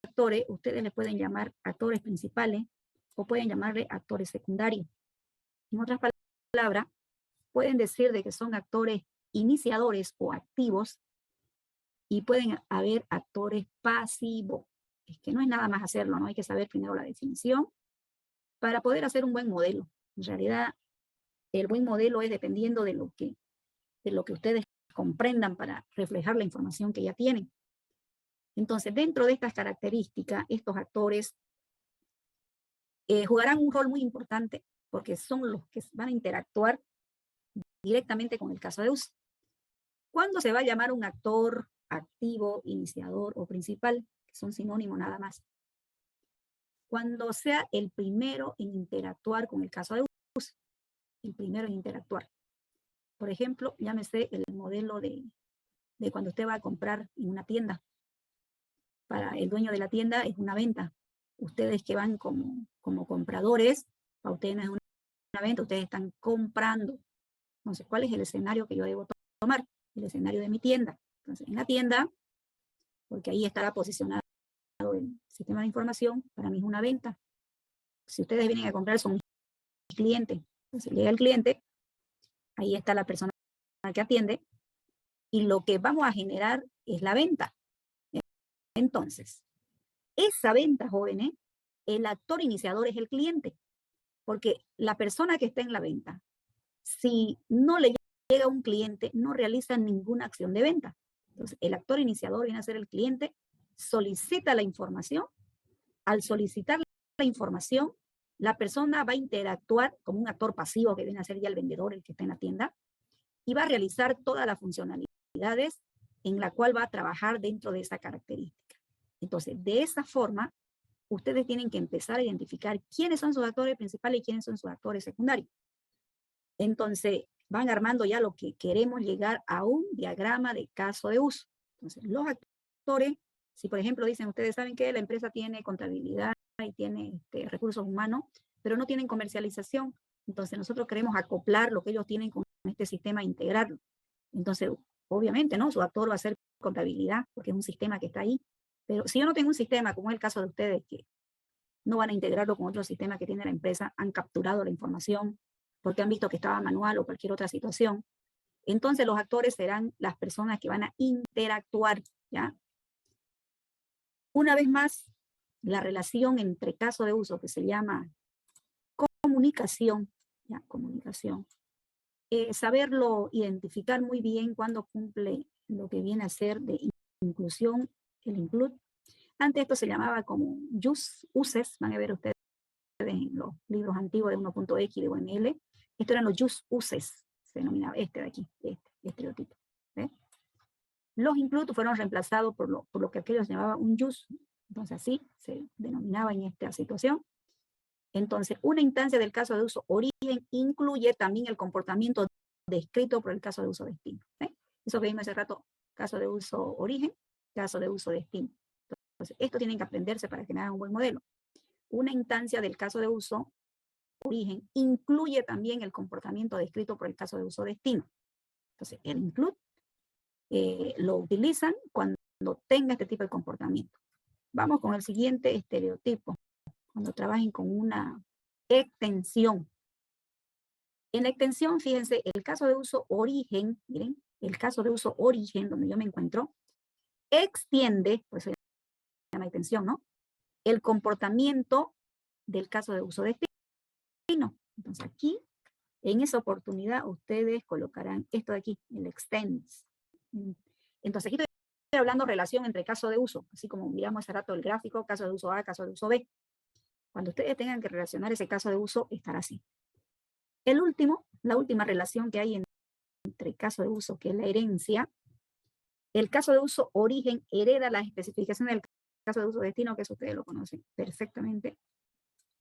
actores, ustedes les pueden llamar actores principales o pueden llamarle actores secundarios. En otras palabras, pueden decir de que son actores iniciadores o activos y pueden haber actores pasivos. Es que no es nada más hacerlo, ¿no? Hay que saber primero la definición para poder hacer un buen modelo. En realidad, el buen modelo es dependiendo de lo que ustedes comprendan para reflejar la información que ya tienen. Entonces, dentro de estas características, estos actores jugarán un rol muy importante porque son los que van a interactuar directamente con el caso de uso. ¿Cuándo se va a llamar un actor activo, iniciador o principal? Que son sinónimos nada más. Cuando sea el primero en interactuar con el caso de uso. El primero en interactuar. Por ejemplo, llámese el modelo de cuando usted va a comprar en una tienda. Para el dueño de la tienda es una venta. Ustedes que van como compradores, para ustedes no es una venta, ustedes están comprando. Entonces, ¿cuál es el escenario que yo debo tomar? El escenario de mi tienda. Entonces, en la tienda, porque ahí estará posicionado el sistema de información, para mí es una venta. Si ustedes vienen a comprar, son clientes. Entonces, llega el cliente, ahí está la persona que atiende, y lo que vamos a generar es la venta. Entonces, esa venta, jóvenes, el actor iniciador es el cliente, porque la persona que está en la venta, si no le llega un cliente, no realiza ninguna acción de venta. Entonces, el actor iniciador viene a ser el cliente, solicita la información. Al solicitar la información, la persona va a interactuar como un actor pasivo que viene a ser ya el vendedor, el que está en la tienda, y va a realizar todas las funcionalidades en la cual va a trabajar dentro de esa característica. Entonces, de esa forma, ustedes tienen que empezar a identificar quiénes son sus actores principales y quiénes son sus actores secundarios. Entonces, van armando ya lo que queremos llegar a un diagrama de caso de uso. Entonces, los actores, si por ejemplo dicen, ustedes saben que la empresa tiene contabilidad y tiene recursos humanos, pero no tienen comercialización, entonces nosotros queremos acoplar lo que ellos tienen con este sistema e integrarlo. Entonces, obviamente, ¿no? Su actor va a ser contabilidad, porque es un sistema que está ahí. Pero si yo no tengo un sistema, como es el caso de ustedes, que no van a integrarlo con otro sistema que tiene la empresa, han capturado la información, porque han visto que estaba manual o cualquier otra situación, Entonces los actores serán las personas que van a interactuar, ¿ya? Una vez más, la relación entre caso de uso, que se llama comunicación, ¿ya? Comunicación. Saberlo identificar muy bien cuando cumple lo que viene a ser de inclusión, el include. Antes esto se llamaba como uses, van a ver ustedes en los libros antiguos de 1.x de UML, esto eran los uses, se denominaba este de aquí, este estereotipo. ¿Ve? Los include fueron reemplazados por lo que aquellos llamaban un use, entonces así se denominaba en esta situación. Entonces, una instancia del caso de uso origen incluye también el comportamiento descrito por el caso de uso destino. ¿Eh? Eso que vimos hace rato, caso de uso origen, caso de uso destino. Entonces, esto tienen que aprenderse para que me hagan un buen modelo. Una instancia del caso de uso origen incluye también el comportamiento descrito por el caso de uso destino. Entonces, el include lo utilizan cuando tenga este tipo de comportamiento. Vamos con el siguiente estereotipo. Cuando trabajen con una extensión. En la extensión, fíjense, el caso de uso origen, miren, el caso de uso origen, donde yo me encuentro, extiende, pues se llama extensión, ¿no? El comportamiento del caso de uso destino. Entonces aquí, en esa oportunidad, ustedes colocarán esto de aquí, el extends. Entonces aquí estoy hablando relación entre caso de uso, así como miramos hace rato el gráfico, caso de uso A, caso de uso B. Cuando ustedes tengan que relacionar ese caso de uso, estará así. La última relación que hay entre caso de uso, que es la herencia, el caso de uso origen hereda las especificaciones del caso de uso destino, que eso ustedes lo conocen perfectamente,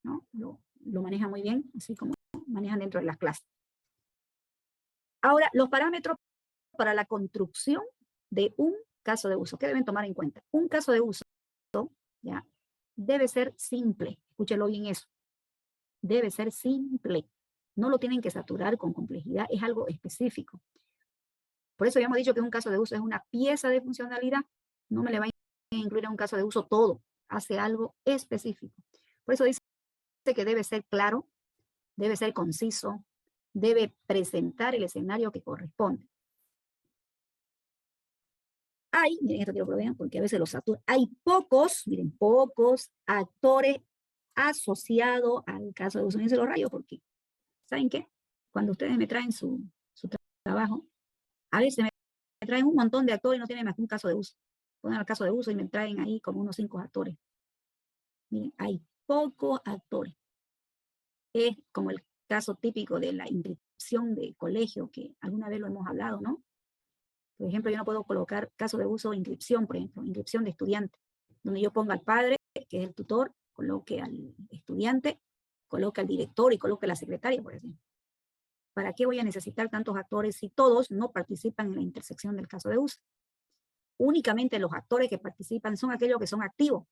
¿no? Lo manejan muy bien, así como manejan dentro de las clases. Ahora, los parámetros para la construcción de un caso de uso, ¿qué deben tomar en cuenta? Un caso de uso, ¿ya? Debe ser simple, escúchelo bien eso, debe ser simple. No lo tienen que saturar con complejidad, es algo específico. Por eso habíamos dicho que un caso de uso es una pieza de funcionalidad. No me le va a incluir en un caso de uso todo, hace algo específico. Por eso dice que debe ser claro, debe ser conciso, debe presentar el escenario que corresponde. Miren, esto quiero que lo vean porque a veces lo saturan. Hay pocos actores asociados al caso de uso. Fíjense los rayos, porque ¿saben qué? Cuando ustedes me traen su trabajo, a veces me traen un montón de actores y no tienen más que un caso de uso. Ponen el caso de uso y me traen ahí como unos 5 actores. Miren, hay pocos actores. Es como el caso típico de la inscripción de colegio, que alguna vez lo hemos hablado, ¿no? Por ejemplo, yo no puedo colocar caso de uso o inscripción, por ejemplo, inscripción de estudiante, donde yo ponga al padre, que es el tutor, coloque al estudiante, coloque al director y coloque a la secretaria, por ejemplo. ¿Para qué voy a necesitar tantos actores si todos no participan en la intersección del caso de uso? Únicamente los actores que participan son aquellos que son activos.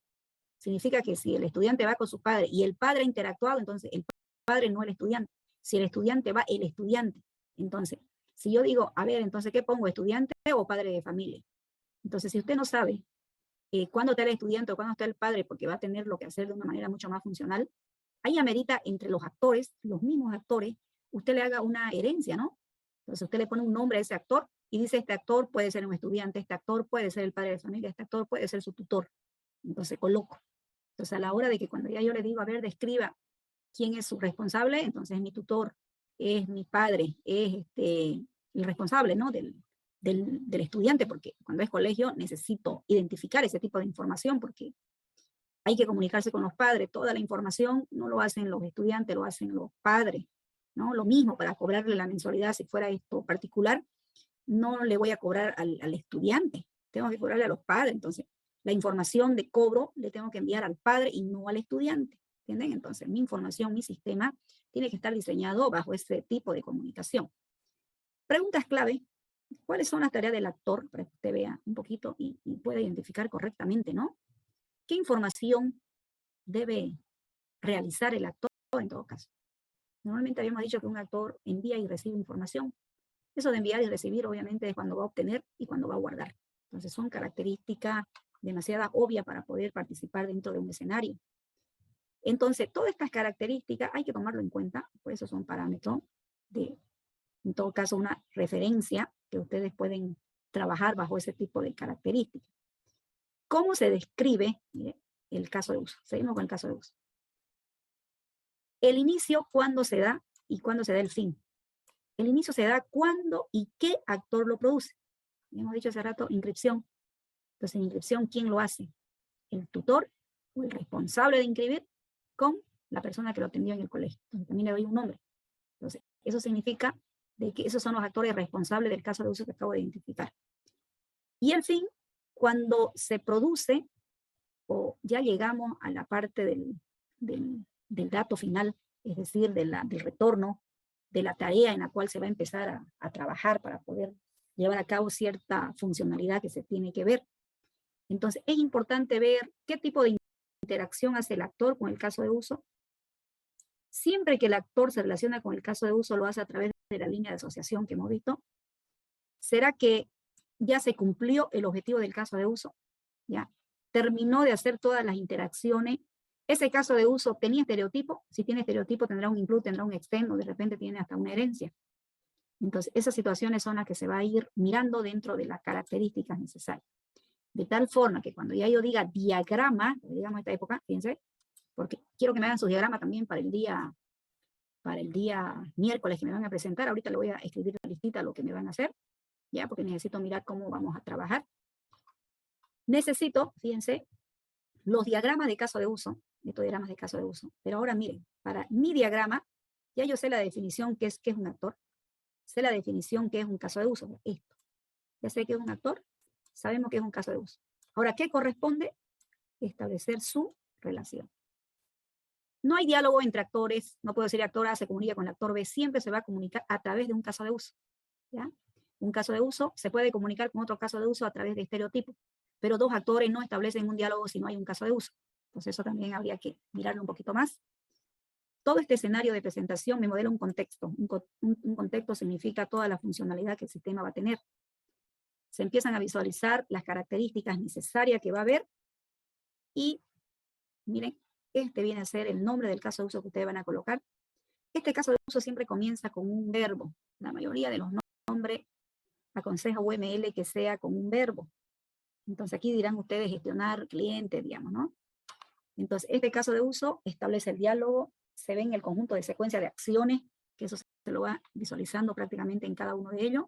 Significa que si el estudiante va con su padre y el padre ha interactuado, entonces el padre no el estudiante. Si el estudiante va, el estudiante. Entonces, si yo digo, a ver, entonces, ¿qué pongo? ¿Estudiante o padre de familia? Entonces, si usted no sabe cuándo está el estudiante o cuándo está el padre, porque va a tener lo que hacer de una manera mucho más funcional, ahí amerita entre los actores, los mismos actores, usted le haga una herencia, ¿no? Entonces usted le pone un nombre a ese actor y dice, este actor puede ser un estudiante, este actor puede ser el padre de familia, este actor puede ser su tutor. Entonces coloco. Entonces a la hora de que cuando ya yo le digo, a ver, describa quién es su responsable, entonces es mi tutor, es mi padre, es el responsable, ¿no? Del estudiante, porque cuando es colegio necesito identificar ese tipo de información porque hay que comunicarse con los padres. Toda la información no lo hacen los estudiantes, lo hacen los padres, ¿no? Lo mismo para cobrarle la mensualidad, si fuera esto particular, no le voy a cobrar al estudiante, tengo que cobrarle a los padres. Entonces, la información de cobro le tengo que enviar al padre y no al estudiante, ¿entienden? Entonces, mi información, mi sistema, tiene que estar diseñado bajo ese tipo de comunicación. Preguntas clave. ¿Cuáles son las tareas del actor? Para que usted vea un poquito y pueda identificar correctamente, ¿no? ¿Qué información debe realizar el actor en todo caso? Normalmente habíamos dicho que un actor envía y recibe información. Eso de enviar y recibir, obviamente, es cuando va a obtener y cuando va a guardar. Entonces, son características demasiado obvias para poder participar dentro de un escenario. Entonces, todas estas características hay que tomarlo en cuenta, por eso son parámetros de En todo caso, una referencia que ustedes pueden trabajar bajo ese tipo de características. ¿Cómo se describe el caso de uso? Seguimos con el caso de uso. El inicio, ¿cuándo se da y cuándo se da el fin? El inicio se da cuando y qué actor lo produce. Hemos dicho hace rato, inscripción. Entonces, en inscripción, ¿quién lo hace? El tutor o el responsable de inscribir con la persona que lo atendió en el colegio. Entonces, también le doy un nombre. Entonces, eso significa de que esos son los actores responsables del caso de uso que acabo de identificar. Y el fin, cuando se produce o ya llegamos a la parte del dato final, es decir, del retorno de la tarea en la cual se va a empezar a trabajar para poder llevar a cabo cierta funcionalidad que se tiene que ver. Entonces, es importante ver qué tipo de interacción hace el actor con el caso de uso. Siempre que el actor se relaciona con el caso de uso, lo hace a través de la línea de asociación que hemos visto. ¿Será que ya se cumplió el objetivo del caso de uso? ¿Ya? Terminó de hacer todas las interacciones. Ese caso de uso tenía estereotipo. Si tiene estereotipo, tendrá un include, tendrá un externo, de repente tiene hasta una herencia. Entonces, esas situaciones son las que se va a ir mirando dentro de las características necesarias. De tal forma que cuando ya yo diga diagrama, digamos esta época, fíjense, porque quiero que me hagan su diagrama también para el día miércoles que me van a presentar. Ahorita le voy a escribir la listita lo que me van a hacer, ya, porque necesito mirar cómo vamos a trabajar. Necesito, fíjense, los diagramas de caso de uso, estos diagramas de caso de uso. Pero ahora miren, para mi diagrama, ya yo sé la definición que es un actor, sé la definición que es un caso de uso, esto. Ya sé que es un actor, sabemos que es un caso de uso. Ahora, ¿qué corresponde? Establecer su relación. No hay diálogo entre actores, no puedo decir actor A se comunica con el actor B, siempre se va a comunicar a través de un caso de uso. ¿Ya? Un caso de uso se puede comunicar con otro caso de uso a través de estereotipos, pero dos actores no establecen un diálogo si no hay un caso de uso. Entonces eso también habría que mirarlo un poquito más. Todo este escenario de presentación me modela un contexto. Un contexto significa toda la funcionalidad que el sistema va a tener. Se empiezan a visualizar las características necesarias que va a haber y miren, este viene a ser el nombre del caso de uso que ustedes van a colocar. Este caso de uso siempre comienza con un verbo. La mayoría de los nombres aconseja UML que sea con un verbo. Entonces aquí dirán ustedes gestionar clientes, digamos, ¿no? Entonces este caso de uso establece el diálogo, se ve en el conjunto de secuencia de acciones, que eso se lo va visualizando prácticamente en cada uno de ellos.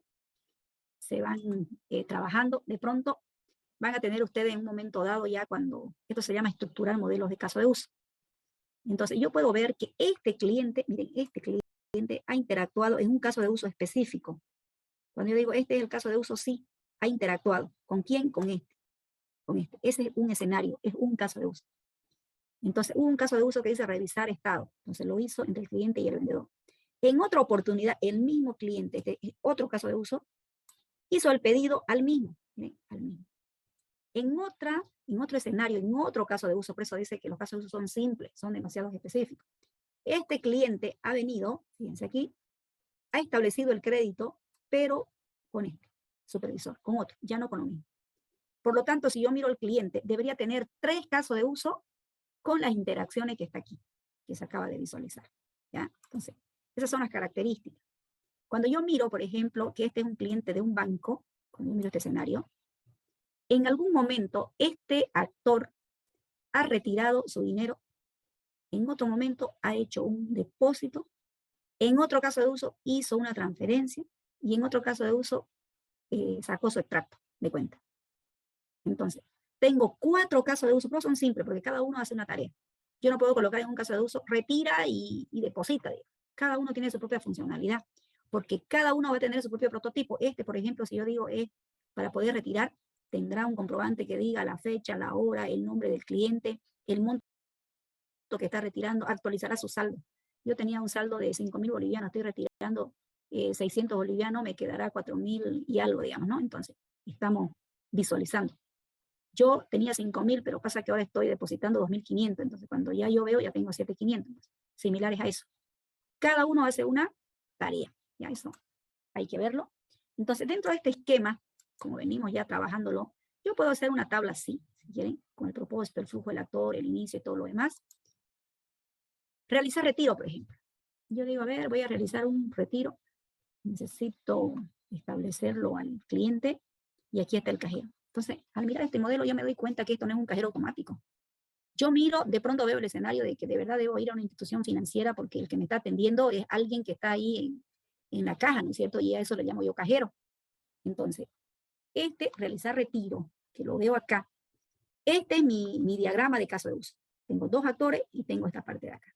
Se van trabajando, de pronto van a tener ustedes en un momento dado ya cuando, esto se llama estructurar modelos de caso de uso. Entonces yo puedo ver que este cliente, miren, este cliente ha interactuado en un caso de uso específico. Cuando yo digo, este es el caso de uso, sí, ha interactuado. ¿Con quién? Con este. Con este. Ese es un escenario, es un caso de uso. Entonces hubo un caso de uso que dice revisar estado. Entonces lo hizo entre el cliente y el vendedor. En otra oportunidad, el mismo cliente, este es otro caso de uso, hizo el pedido al mismo. Miren, al mismo. En otro escenario, en otro caso de uso, por eso dice que los casos de uso son simples, son demasiado específicos. Este cliente ha venido, fíjense aquí, ha establecido el crédito, pero con este supervisor, con otro, ya no con lo mismo. Por lo tanto, si yo miro al cliente, debería tener 3 casos de uso con las interacciones que está aquí, que se acaba de visualizar. ¿Ya? Entonces, esas son las características. Cuando yo miro, por ejemplo, que este es un cliente de un banco, cuando yo miro este escenario, en algún momento este actor ha retirado su dinero, en otro momento ha hecho un depósito, en otro caso de uso hizo una transferencia y en otro caso de uso sacó su extracto de cuenta. Entonces, tengo 4 casos de uso, pero son simples porque cada uno hace una tarea. Yo no puedo colocar en un caso de uso, retira y deposita. Cada uno tiene su propia funcionalidad, porque cada uno va a tener su propio prototipo. Este, por ejemplo, si yo digo es para poder retirar, tendrá un comprobante que diga la fecha, la hora, el nombre del cliente, el monto que está retirando, actualizará su saldo. Yo tenía un saldo de 5.000 bolivianos, estoy retirando 600 bolivianos, me quedará 4.000 y algo, digamos, ¿no? Entonces, estamos visualizando. Yo tenía 5.000, pero pasa que ahora estoy depositando 2.500, entonces cuando ya yo veo, ya tengo 7.500, similares a eso. Cada uno hace una tarea, ya eso hay que verlo. Entonces, dentro de este esquema, como venimos ya trabajándolo, yo puedo hacer una tabla así, si quieren, con el propósito, el flujo del actor, el inicio y todo lo demás. Realizar retiro, por ejemplo. Yo digo, a ver, voy a realizar un retiro. necesito establecerlo al cliente y aquí está el cajero. Entonces, al mirar este modelo, yo me doy cuenta que esto no es un cajero automático. Yo miro, de pronto veo el escenario de que de verdad debo ir a una institución financiera porque el que me está atendiendo es alguien que está ahí en la caja, ¿no es cierto? Y a eso le llamo yo cajero. Entonces, realizar retiro, que lo veo acá, este es mi diagrama de caso de uso. Tengo dos actores y tengo esta parte de acá.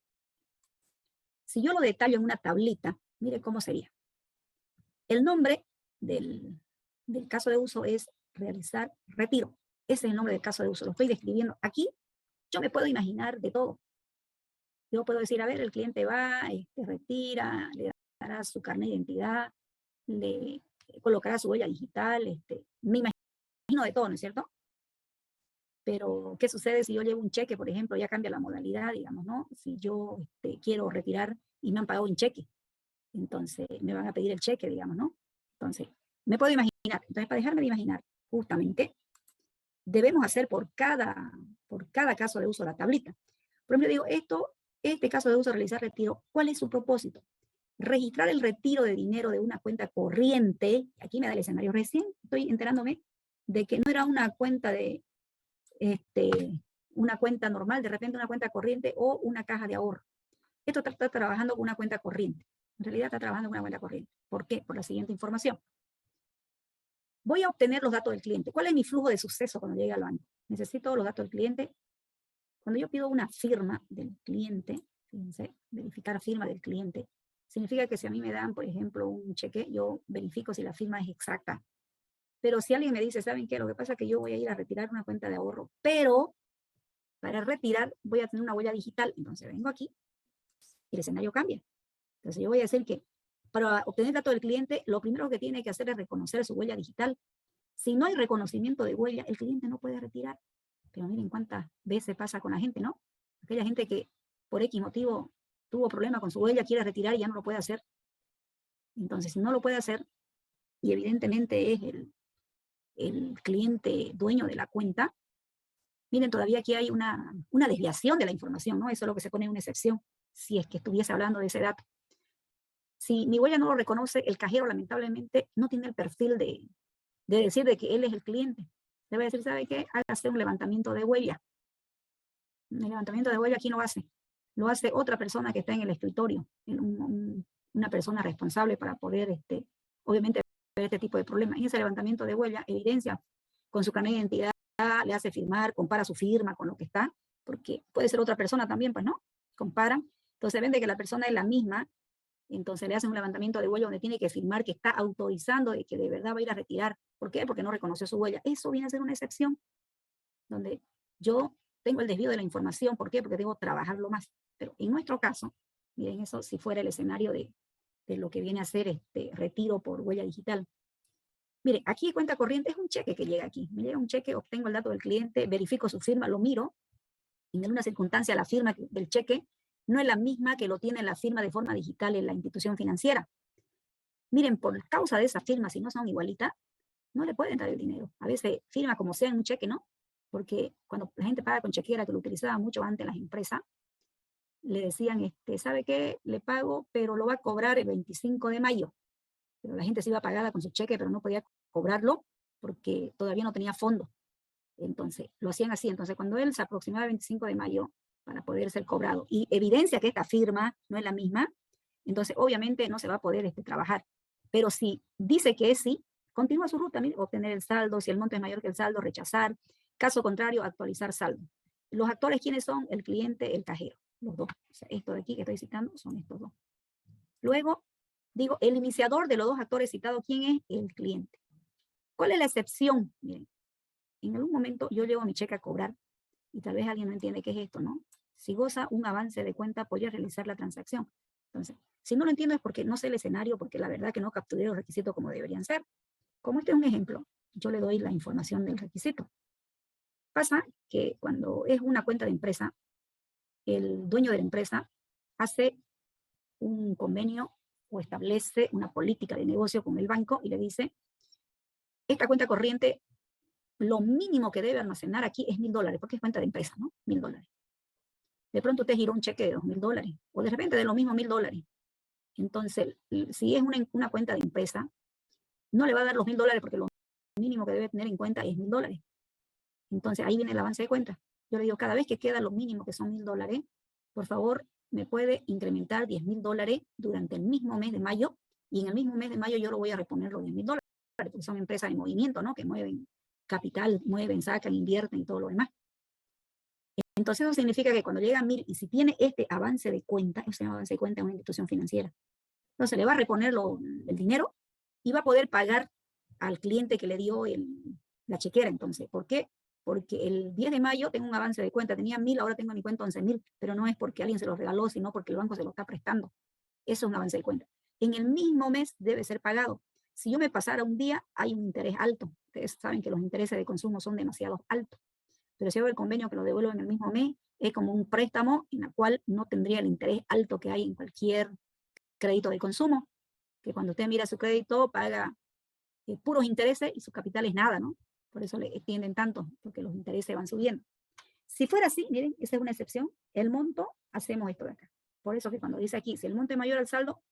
Si yo lo detallo en una tablita, mire cómo sería. El nombre del caso de uso es realizar retiro. Ese es el nombre del caso de uso. Lo estoy describiendo aquí. Yo me puedo imaginar de todo. Yo puedo decir, a ver, el cliente va, retira, le dará su carnet de identidad, le colocará su huella digital, me imagino de todo, ¿no es cierto? Pero, ¿qué sucede si yo llevo un cheque, por ejemplo? Ya cambia la modalidad, digamos, ¿no? Si yo quiero retirar y me han pagado un cheque, entonces me van a pedir el cheque, digamos, ¿no? Entonces, me puedo imaginar. Entonces, para dejarme de imaginar, justamente, debemos hacer por cada caso de uso la tablita. Por ejemplo, digo, este caso de uso, realizar retiro, ¿cuál es su propósito? Registrar el retiro de dinero de una cuenta corriente. Aquí me da el escenario recién, estoy enterándome de que no era una cuenta una cuenta normal, de repente una cuenta corriente o una caja de ahorro. Esto está trabajando con una cuenta corriente. En realidad está trabajando con una cuenta corriente. ¿Por qué? Por la siguiente información. Voy a obtener los datos del cliente. ¿Cuál es mi flujo de suceso cuando llegue al banco? Necesito los datos del cliente. Cuando yo pido una firma del cliente, fíjense, verificar firma del cliente, significa que si a mí me dan, por ejemplo, un cheque, yo verifico si la firma es exacta. Pero si alguien me dice, ¿saben qué? Lo que pasa es que yo voy a ir a retirar una cuenta de ahorro, pero para retirar voy a tener una huella digital. Entonces vengo aquí y el escenario cambia. Entonces yo voy a decir que para obtener datos del cliente, lo primero que tiene que hacer es reconocer su huella digital. Si no hay reconocimiento de huella, el cliente no puede retirar. Pero miren cuántas veces pasa con la gente, ¿no? Aquella gente que por X motivo tuvo problema con su huella, quiere retirar y ya no lo puede hacer. Entonces, si no lo puede hacer, y evidentemente es el cliente dueño de la cuenta, miren, todavía aquí hay una desviación de la información, ¿no? Eso es lo que se pone en una excepción, si es que estuviese hablando de ese dato. Si mi huella no lo reconoce, el cajero lamentablemente no tiene el perfil de decir de que él es el cliente. Debe decir, ¿sabe qué? Hágase un levantamiento de huella. El levantamiento de huella aquí no hace. Lo hace otra persona que está en el escritorio, una persona responsable para poder, obviamente, ver este tipo de problemas. En ese levantamiento de huella, evidencia con su carnet de identidad, le hace firmar, compara su firma con lo que está, porque puede ser otra persona también, pues, ¿no? Comparan. Entonces ven de que la persona es la misma, entonces le hacen un levantamiento de huella donde tiene que firmar que está autorizando de que de verdad va a ir a retirar. ¿Por qué? Porque no reconoció su huella. Eso viene a ser una excepción, donde yo tengo el desvío de la información. ¿Por qué? Porque debo trabajarlo más. Pero en nuestro caso, miren eso, si fuera el escenario de lo que viene a ser retiro por huella digital. Mire, aquí cuenta corriente es un cheque que llega aquí. Me llega un cheque, obtengo el dato del cliente, verifico su firma, lo miro. En alguna circunstancia la firma del cheque no es la misma que lo tiene la firma de forma digital en la institución financiera. Miren, por causa de esa firma, si no son igualitas, no le pueden dar el dinero. A veces firma como sea en un cheque, ¿no? Porque cuando la gente paga con chequera, que lo utilizaban mucho antes las empresas, le decían, ¿sabe qué? Le pago, pero lo va a cobrar el 25 de mayo. Pero la gente se iba pagada con su cheque, pero no podía cobrarlo porque todavía no tenía fondo. Entonces, lo hacían así. Entonces, cuando él se aproximaba el 25 de mayo para poder ser cobrado y evidencia que esta firma no es la misma, entonces obviamente no se va a poder trabajar. Pero si dice que es sí, continúa su ruta, obtener el saldo, si el monto es mayor que el saldo, rechazar. Caso contrario, actualizar saldo. Los actores, ¿quiénes son? El cliente, el cajero, los dos. O sea, esto de aquí que estoy citando son estos dos. Luego, digo, el iniciador de los dos actores citados, ¿quién es? El cliente. ¿Cuál es la excepción? Miren, en algún momento yo llevo mi cheque a cobrar y tal vez alguien no entiende qué es esto, ¿no? Si goza un avance de cuenta, podría realizar la transacción. Entonces, si no lo entiendo es porque no sé el escenario, porque la verdad que no capturé los requisitos como deberían ser. Como este es un ejemplo, yo le doy la información del requisito. Pasa que cuando es una cuenta de empresa, el dueño de la empresa hace un convenio o establece una política de negocio con el banco y le dice, esta cuenta corriente, lo mínimo que debe almacenar aquí es $1,000, porque es cuenta de empresa, ¿no? $1,000. De pronto usted giró un cheque de $2,000, o de repente de lo mismo $1,000. Entonces, si es una cuenta de empresa, no le va a dar los $1000 porque lo mínimo que debe tener en cuenta es $1000. Entonces, ahí viene el avance de cuenta. Yo le digo, cada vez que queda lo mínimo, que son $1000, por favor, me puede incrementar $10,000 durante el mismo mes de mayo, y en el mismo mes de mayo yo lo voy a reponer los $10,000, porque son empresas de movimiento, ¿no? Que mueven capital, mueven, sacan, invierten y todo lo demás. Entonces, eso significa que cuando llega a 1000, y si tiene este avance de cuenta, ese avance de cuenta es una institución financiera, entonces le va a reponer el dinero y va a poder pagar al cliente que le dio la chequera. Entonces, ¿por qué? Porque el 10 de mayo tengo un avance de cuenta, tenía 1000, ahora tengo en mi cuenta 11,000, pero no es porque alguien se lo regaló, sino porque el banco se lo está prestando. Eso es un avance de cuenta. En el mismo mes debe ser pagado. Si yo me pasara un día, hay un interés alto. Ustedes saben que los intereses de consumo son demasiado altos. Pero si hago el convenio que lo devuelvo en el mismo mes, es como un préstamo en el cual no tendría el interés alto que hay en cualquier crédito de consumo, que cuando usted mira su crédito paga puros intereses y su capital es nada, ¿no? Por eso le extienden tanto, porque los intereses van subiendo. Si fuera así, miren, esa es una excepción, el monto, hacemos esto de acá. Por eso que cuando dice aquí, si el monto es mayor al saldo,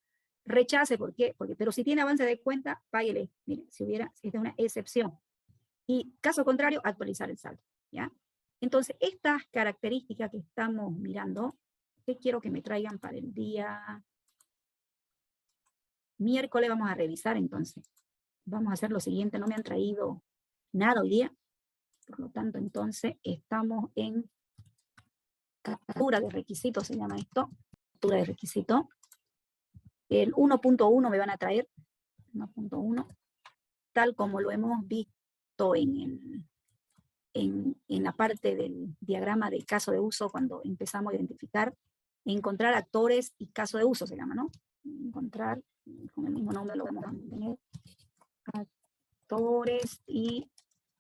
rechace, ¿por qué? Pero si tiene avance de cuenta, páguele. Miren, si esta es una excepción. Y caso contrario, actualizar el saldo, ¿ya? Entonces, estas características que estamos mirando, ¿qué quiero que me traigan para el día miércoles? Vamos a revisar entonces. Vamos a hacer lo siguiente, no me han traído nada hoy día, por lo tanto, entonces, estamos en captura de requisitos, se llama esto, captura de requisito. El 1.1 me van a traer, 1.1, tal como lo hemos visto en la parte del diagrama del caso de uso, cuando empezamos a identificar, encontrar actores y caso de uso se llama, ¿no? Encontrar, con el mismo nombre lo vamos a mantener, actores y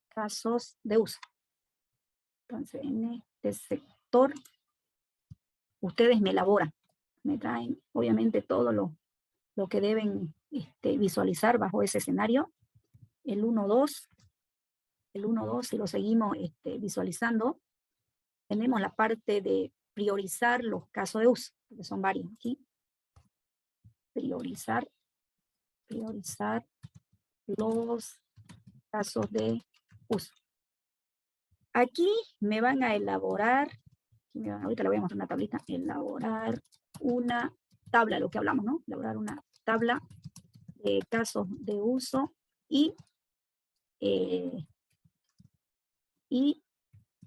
casos de uso. Entonces, en este sector, ustedes me elaboran, me traen, obviamente, todo lo que deben visualizar bajo ese escenario. El 1.2, si lo seguimos visualizando, tenemos la parte de priorizar los casos de uso, que son varios aquí. Priorizar los casos de uso. Aquí me van a elaborar, ahorita le voy a mostrar una tablita, elaborar una tabla, lo que hablamos, ¿no? Elaborar una tabla de casos de uso y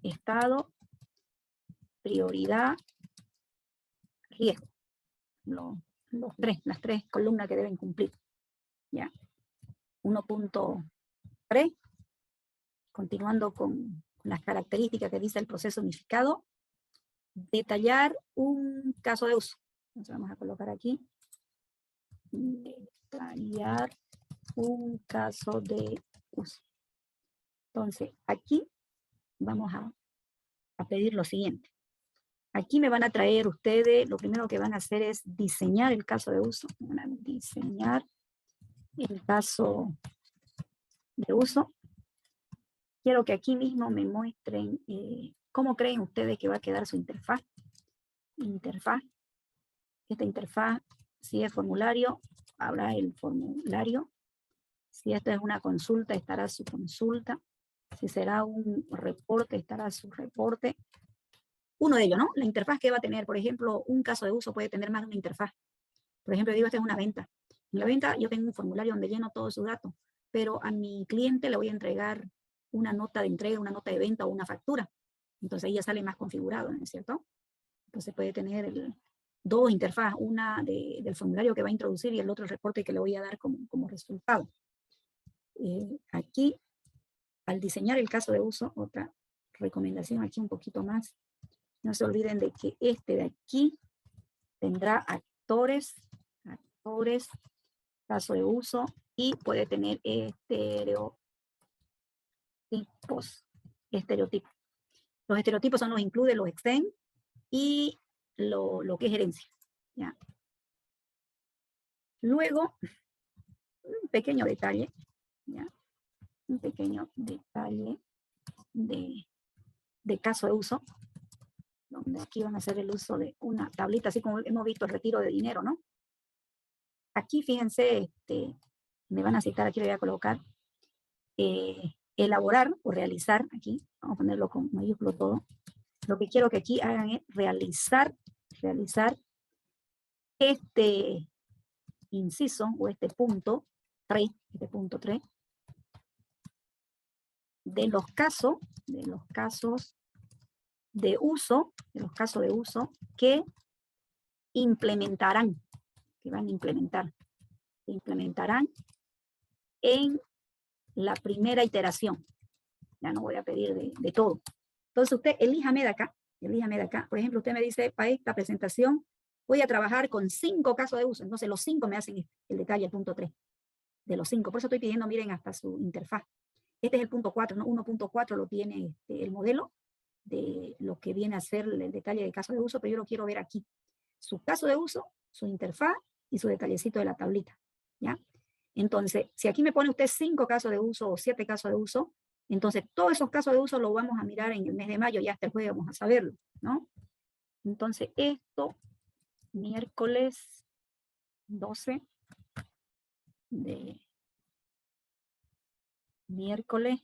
estado, prioridad, riesgo. Las tres columnas que deben cumplir. ¿Ya? 1.3, continuando con las características que dice el proceso unificado, detallar un caso de uso. Entonces vamos a colocar aquí, detallar un caso de uso. Entonces, aquí vamos a pedir lo siguiente. Aquí me van a traer ustedes, lo primero que van a hacer es diseñar el caso de uso. Van a diseñar el caso de uso. Quiero que aquí mismo me muestren cómo creen ustedes que va a quedar su interfaz. Esta interfaz, si es formulario, habrá el formulario. Si esto es una consulta, estará su consulta. Si será un reporte, estará su reporte. Uno de ellos, ¿no? La interfaz que va a tener, por ejemplo, un caso de uso puede tener más de una interfaz. Por ejemplo, digo, esta es una venta. En la venta yo tengo un formulario donde lleno todos sus datos, pero a mi cliente le voy a entregar una nota de entrega, una nota de venta o una factura. Entonces ahí ya sale más configurado, ¿no es cierto? Entonces puede tener dos interfaces, una del formulario que va a introducir y el otro el reporte que le voy a dar como resultado. Aquí, al diseñar el caso de uso, otra recomendación aquí un poquito más. No se olviden de que este de aquí tendrá actores, caso de uso, y puede tener estereotipos. Los estereotipos son los include, los extend y lo que es gerencia. ¿Ya? Luego, un pequeño detalle, ¿ya? Un pequeño detalle de caso de uso, donde aquí van a hacer el uso de una tablita, así como hemos visto el retiro de dinero, ¿no? Aquí, fíjense, me van a citar, aquí le voy a colocar, elaborar o realizar, aquí, vamos a ponerlo con mayúsculo todo. Lo que quiero que aquí hagan es realizar este inciso o este punto 3, de los casos de uso, que implementarán, que van a implementar, en la primera iteración. Ya no voy a pedir de todo. Entonces usted elíjame de acá. Por ejemplo, usted me dice, para esta presentación voy a trabajar con 5 casos de uso. Entonces los 5 me hacen el detalle, el punto 3. De los 5. Por eso estoy pidiendo, miren, hasta su interfaz. Este es el punto 4, ¿no? 1.4 lo tiene el modelo de lo que viene a ser el detalle de caso de uso, pero yo lo quiero ver aquí. Su caso de uso, su interfaz y su detallecito de la tablita, ¿ya? Entonces, si aquí me pone usted 5 casos de uso o 7 casos de uso, entonces todos esos casos de uso los vamos a mirar en el mes de mayo, ya hasta el jueves vamos a saberlo, ¿no? Entonces, esto, miércoles 12 de miércoles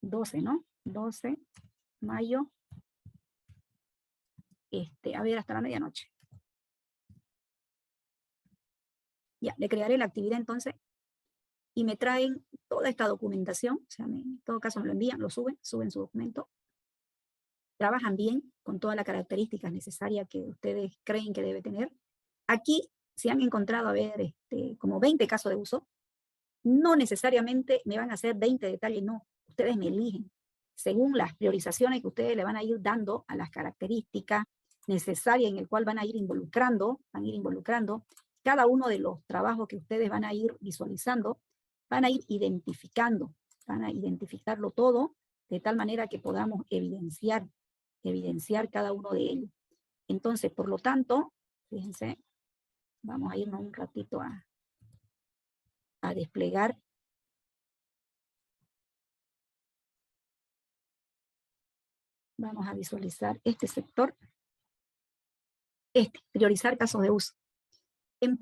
12, ¿no? 12 mayo, a ver, hasta la medianoche. Ya, le crearé la actividad entonces y me traen toda esta documentación, o sea, en todo caso me lo envían, lo suben su documento. Trabajan bien con todas las características necesarias que ustedes creen que debe tener. Aquí se han encontrado, a ver, como 20 casos de uso. No necesariamente me van a hacer 20 detalles, no. Ustedes me eligen según las priorizaciones que ustedes le van a ir dando a las características necesarias en el cual van a ir involucrando cada uno de los trabajos que ustedes van a ir visualizando, van a ir identificando, van a identificarlo todo de tal manera que podamos evidenciar cada uno de ellos. Entonces, por lo tanto, fíjense, vamos a irnos un ratito a desplegar. Vamos a visualizar este sector. Priorizar casos de uso. En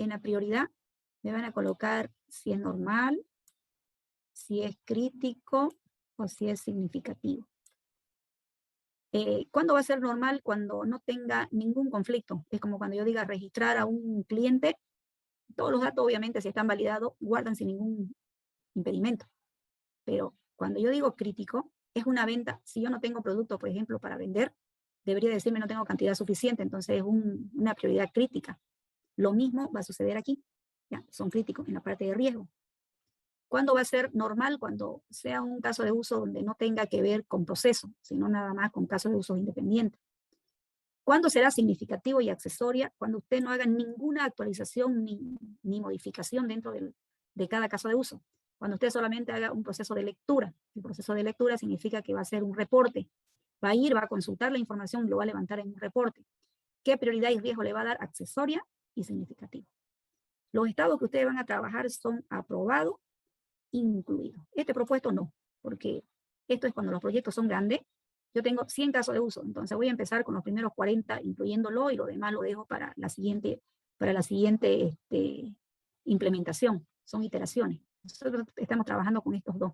la prioridad, me van a colocar si es normal, si es crítico o si es significativo. ¿Cuándo va a ser normal? Cuando no tenga ningún conflicto. Es como cuando yo diga registrar a un cliente, todos los datos obviamente si están validados, guardan sin ningún impedimento. Pero cuando yo digo crítico, es una venta. Si yo no tengo producto, por ejemplo, para vender, debería decirme no tengo cantidad suficiente, entonces es una prioridad crítica. Lo mismo va a suceder aquí. Ya, son críticos en la parte de riesgo. ¿Cuándo va a ser normal? Cuando sea un caso de uso donde no tenga que ver con proceso, sino nada más con casos de uso independientes. ¿Cuándo será significativo y accesoria? Cuando usted no haga ninguna actualización ni modificación dentro de cada caso de uso. Cuando usted solamente haga un proceso de lectura. El proceso de lectura significa que va a hacer un reporte. Va a consultar la información y lo va a levantar en un reporte. ¿Qué prioridad y riesgo le va a dar? Accesoria y significativa. Los estados que ustedes van a trabajar son aprobado, incluido. Este propuesto no, porque esto es cuando los proyectos son grandes. Yo tengo 100 casos de uso, entonces voy a empezar con los primeros 40 incluyéndolo y lo demás lo dejo para la siguiente implementación. Son iteraciones. Nosotros estamos trabajando con estos dos.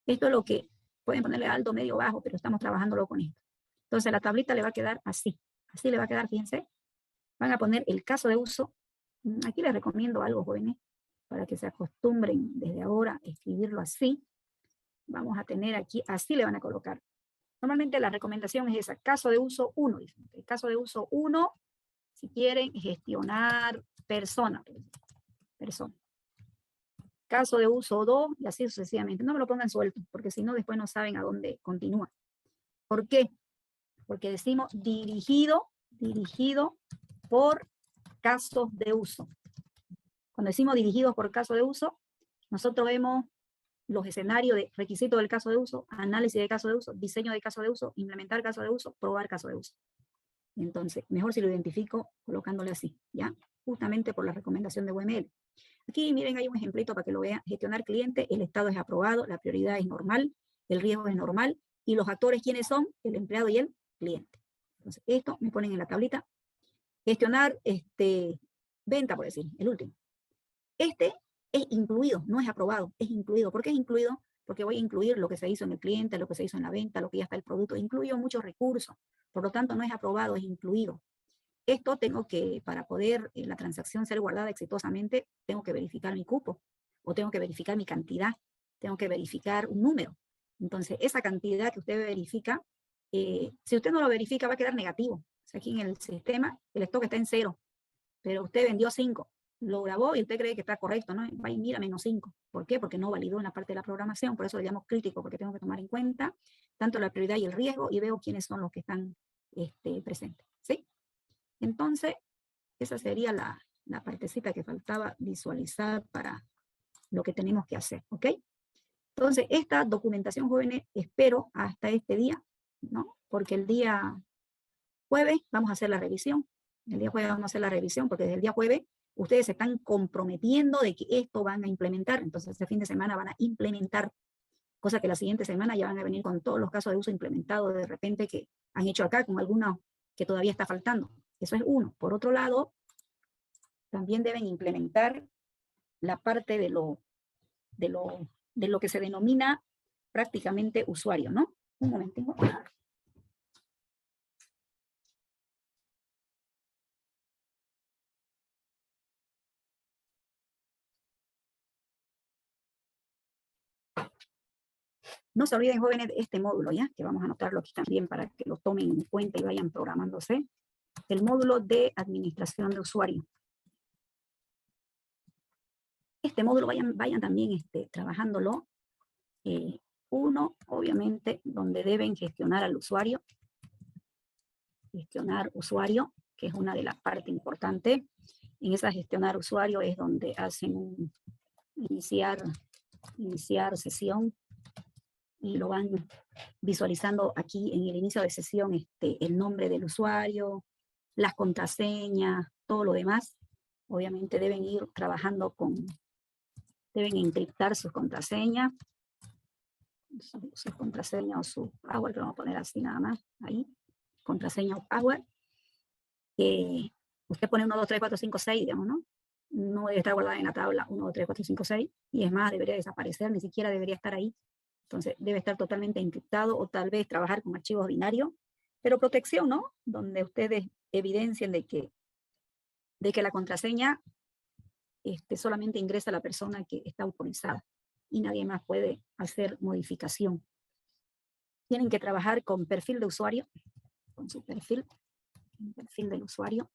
Esto es lo que pueden ponerle alto, medio, bajo, pero estamos trabajándolo con esto. Entonces la tablita le va a quedar así. Así le va a quedar, fíjense. Van a poner el caso de uso. Aquí les recomiendo algo, jóvenes, para que se acostumbren desde ahora a escribirlo así. Vamos a tener aquí, así le van a colocar. Normalmente la recomendación es esa, caso de uso 1. El caso de uso 1, si quieren gestionar persona. Caso de uso 2 y así sucesivamente. No me lo pongan suelto, porque si no después no saben a dónde continúa. ¿Por qué? Porque decimos dirigido por casos de uso. Cuando decimos dirigidos por caso de uso, nosotros vemos los escenarios de requisitos del caso de uso, análisis de caso de uso, diseño de caso de uso, implementar caso de uso, probar caso de uso. Entonces, mejor si lo identifico colocándole así, ¿ya? Justamente por la recomendación de UML. Aquí, miren, hay un ejemplito para que lo vean. Gestionar cliente, el estado es aprobado, la prioridad es normal, el riesgo es normal, y los actores, ¿quiénes son? El empleado y el cliente. Entonces, esto me ponen en la tablita. Gestionar venta, por decir, el último. Este es incluido, no es aprobado, es incluido. ¿Por qué es incluido? Porque voy a incluir lo que se hizo en el cliente, lo que se hizo en la venta, lo que ya está el producto. Incluyo muchos recursos. Por lo tanto, no es aprobado, es incluido. Esto tengo que, para poder la transacción ser guardada exitosamente, tengo que verificar mi cupo, o tengo que verificar mi cantidad, tengo que verificar un número. Entonces, esa cantidad que usted verifica, si usted no lo verifica, va a quedar negativo. O sea, aquí en el sistema, el stock está en 0, pero usted vendió 5, lo grabó y usted cree que está correcto, ¿no? Va y mira -5. ¿Por qué? Porque no validó en la parte de la programación, por eso le llamo crítico, porque tengo que tomar en cuenta tanto la prioridad y el riesgo, y veo quiénes son los que están presentes, ¿sí? Entonces, esa sería la partecita que faltaba visualizar para lo que tenemos que hacer, ¿ok? Entonces, esta documentación, jóvenes, espero hasta este día, ¿no? Porque el día jueves vamos a hacer la revisión. El día jueves vamos a hacer la revisión, porque desde el día jueves ustedes se están comprometiendo de que esto van a implementar. Entonces, este fin de semana van a implementar, cosa que la siguiente semana ya van a venir con todos los casos de uso implementados de repente que han hecho acá, con algunos que todavía está faltando. Eso es uno. Por otro lado, también deben implementar la parte de lo que se denomina prácticamente usuario, ¿no? Un momentito. No se olviden, jóvenes, de este módulo, ¿ya? Que vamos a anotarlo aquí también para que lo tomen en cuenta y vayan programándose. El módulo de administración de usuario. Este módulo vayan también trabajándolo. Uno, obviamente, donde deben gestionar al usuario. Gestionar usuario, que es una de las partes importantes. En esa gestionar usuario es donde hacen un iniciar sesión, y lo van visualizando aquí en el inicio de sesión, el nombre del usuario, las contraseñas, todo lo demás. Obviamente deben ir trabajando deben encriptar sus contraseñas, sus contraseñas o su password, que lo vamos a poner así nada más, ahí, contraseña o password. Usted pone 1, 2, 3, 4, 5, 6, digamos, ¿no? No debe estar guardada en la tabla 1, 2, 3, 4, 5, 6, y es más, debería desaparecer, ni siquiera debería estar ahí. Entonces debe estar totalmente encriptado, o tal vez trabajar con archivos binarios, pero protección, ¿no? Donde ustedes evidencien de que la contraseña solamente ingresa a la persona que está autorizada y nadie más puede hacer modificación. Tienen que trabajar con perfil de usuario, con su perfil del usuario.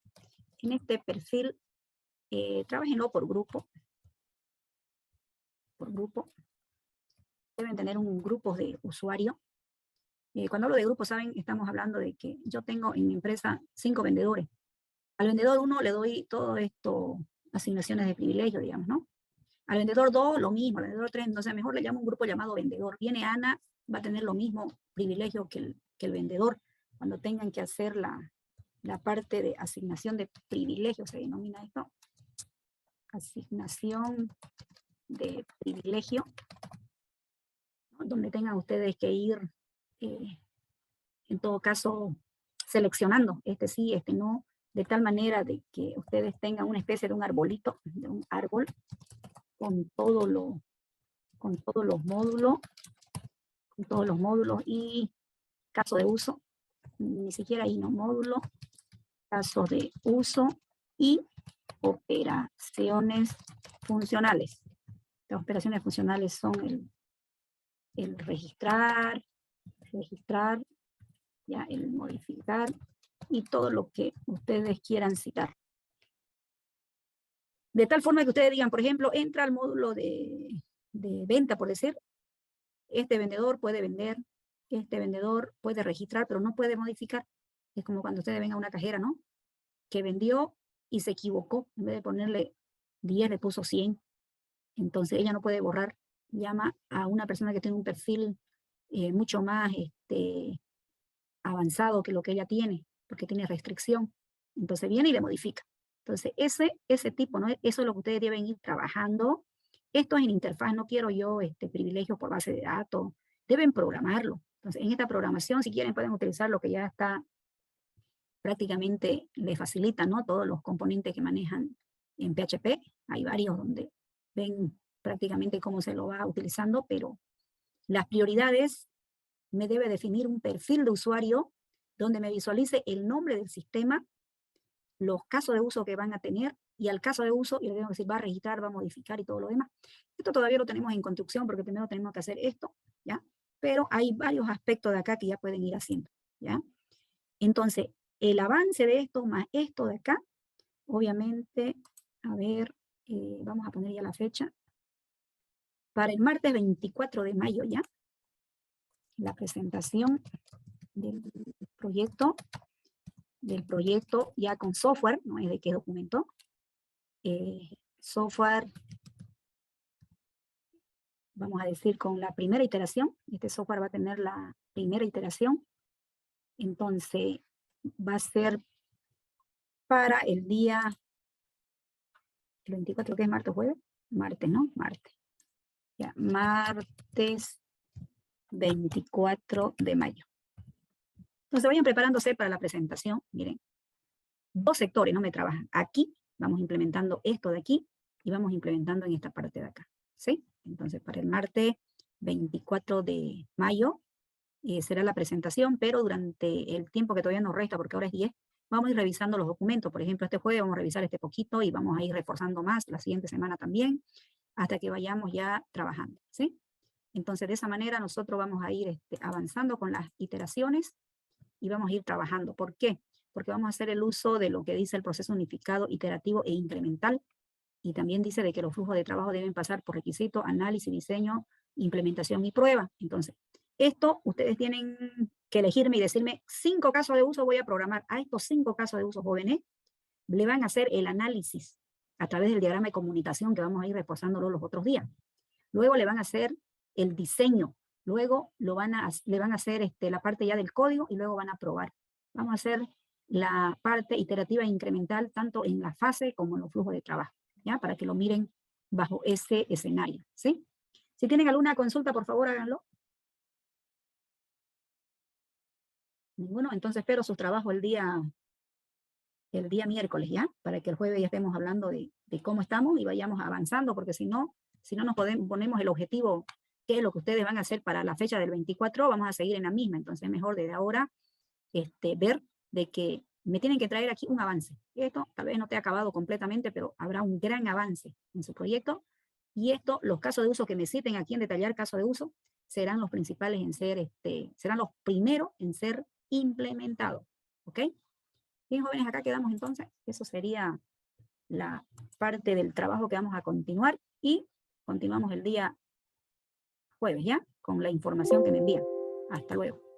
En este perfil, trabajenlo por grupo. Por grupo. Deben tener un grupo de usuario. Cuando hablo de grupo, saben, estamos hablando de que yo tengo en mi empresa 5 vendedores. Al vendedor 1 le doy todo esto, asignaciones de privilegio, digamos, ¿no? Al vendedor 2, lo mismo. Al vendedor 3, entonces mejor le llamo un grupo llamado vendedor. Viene Ana, va a tener lo mismo privilegio que el vendedor. Cuando tengan que hacer la parte de asignación de privilegio, se denomina esto. Asignación de privilegio, ¿no? Donde tengan ustedes que ir, en todo caso, seleccionando este sí, este no, de tal manera de que ustedes tengan una especie de un arbolito, de un árbol, con todos los módulos, y caso de uso, ni siquiera ahí, no, módulo, caso de uso y operaciones funcionales. Las operaciones funcionales son el registrar, ya, el modificar y todo lo que ustedes quieran citar. De tal forma que ustedes digan, por ejemplo, entra al módulo de venta, por decir, este vendedor puede vender, este vendedor puede registrar, pero no puede modificar. Es como cuando ustedes ven a una cajera, ¿no? Que vendió y se equivocó. En vez de ponerle 10, le puso 100. Entonces ella no puede borrar. Llama a una persona que tiene un perfil mucho más avanzado que lo que ella tiene, porque tiene restricción. Entonces viene y le modifica. Entonces ese tipo, ¿no? Eso es lo que ustedes deben ir trabajando. Esto es en interfaz, no quiero yo privilegios por base de datos. Deben programarlo. Entonces en esta programación, si quieren, pueden utilizar lo que ya está prácticamente le facilita, ¿no? Todos los componentes que manejan en PHP. Hay varios donde ven prácticamente cómo se lo va utilizando, pero las prioridades me debe definir un perfil de usuario donde me visualice el nombre del sistema, los casos de uso que van a tener, y al caso de uso, y le tengo que decir, va a registrar, va a modificar y todo lo demás. Esto todavía lo tenemos en construcción porque primero tenemos que hacer esto, ¿ya? Pero hay varios aspectos de acá que ya pueden ir haciendo, ¿ya? Entonces, el avance de esto más esto de acá, obviamente, a ver, vamos a poner ya la fecha. Para el martes 24 de mayo ya, la presentación del proyecto ya con software, no es de qué documento, software, vamos a decir con la primera iteración, este software va a tener la primera iteración, entonces va a ser para el día, el 24, ¿qué es martes o jueves? Martes, ¿no? Martes. Ya, martes 24 de mayo. Entonces vayan preparándose para la presentación, miren, 2 sectores no me trabajan. Aquí vamos implementando esto de aquí y vamos implementando en esta parte de acá, ¿sí? Entonces para el martes 24 de mayo será la presentación, pero durante el tiempo que todavía nos resta, porque ahora es 10, vamos a ir revisando los documentos. Por ejemplo, este jueves vamos a revisar este poquito y vamos a ir reforzando más la siguiente semana también, hasta que vayamos ya trabajando, ¿sí? Entonces de esa manera nosotros vamos a ir avanzando con las iteraciones y vamos a ir trabajando. ¿Por qué? Porque vamos a hacer el uso de lo que dice el proceso unificado, iterativo e incremental, y también dice de que los flujos de trabajo deben pasar por requisito, análisis, diseño, implementación y prueba. Entonces, esto ustedes tienen que elegirme y decirme 5 casos de uso voy a programar. A estos 5 casos de uso, jóvenes, le van a hacer el análisis a través del diagrama de comunicación que vamos a ir reforzándolo los otros días. Luego le van a hacer el diseño. Luego le van a hacer la parte ya del código y luego van a probar. Vamos a hacer la parte iterativa e incremental tanto en la fase como en los flujos de trabajo, ¿ya? Para que lo miren bajo ese escenario, ¿sí? Si tienen alguna consulta, por favor, háganlo. Ninguno, entonces espero sus trabajos el día miércoles, ¿ya? Para que el jueves ya estemos hablando de cómo estamos y vayamos avanzando, porque si no nos ponemos el objetivo, qué es lo que ustedes van a hacer para la fecha del 24, vamos a seguir en la misma. Entonces es mejor desde ahora ver de que me tienen que traer aquí un avance. Esto tal vez no esté acabado completamente, pero habrá un gran avance en su proyecto. Y los casos de uso que me citen aquí en detallar casos de uso, serán los principales en ser, serán los primeros en ser implementados. ¿Ok? Bien, jóvenes, acá quedamos entonces. Eso sería la parte del trabajo que vamos a continuar y continuamos el día jueves, ¿ya? Con la información que me envían. Hasta luego.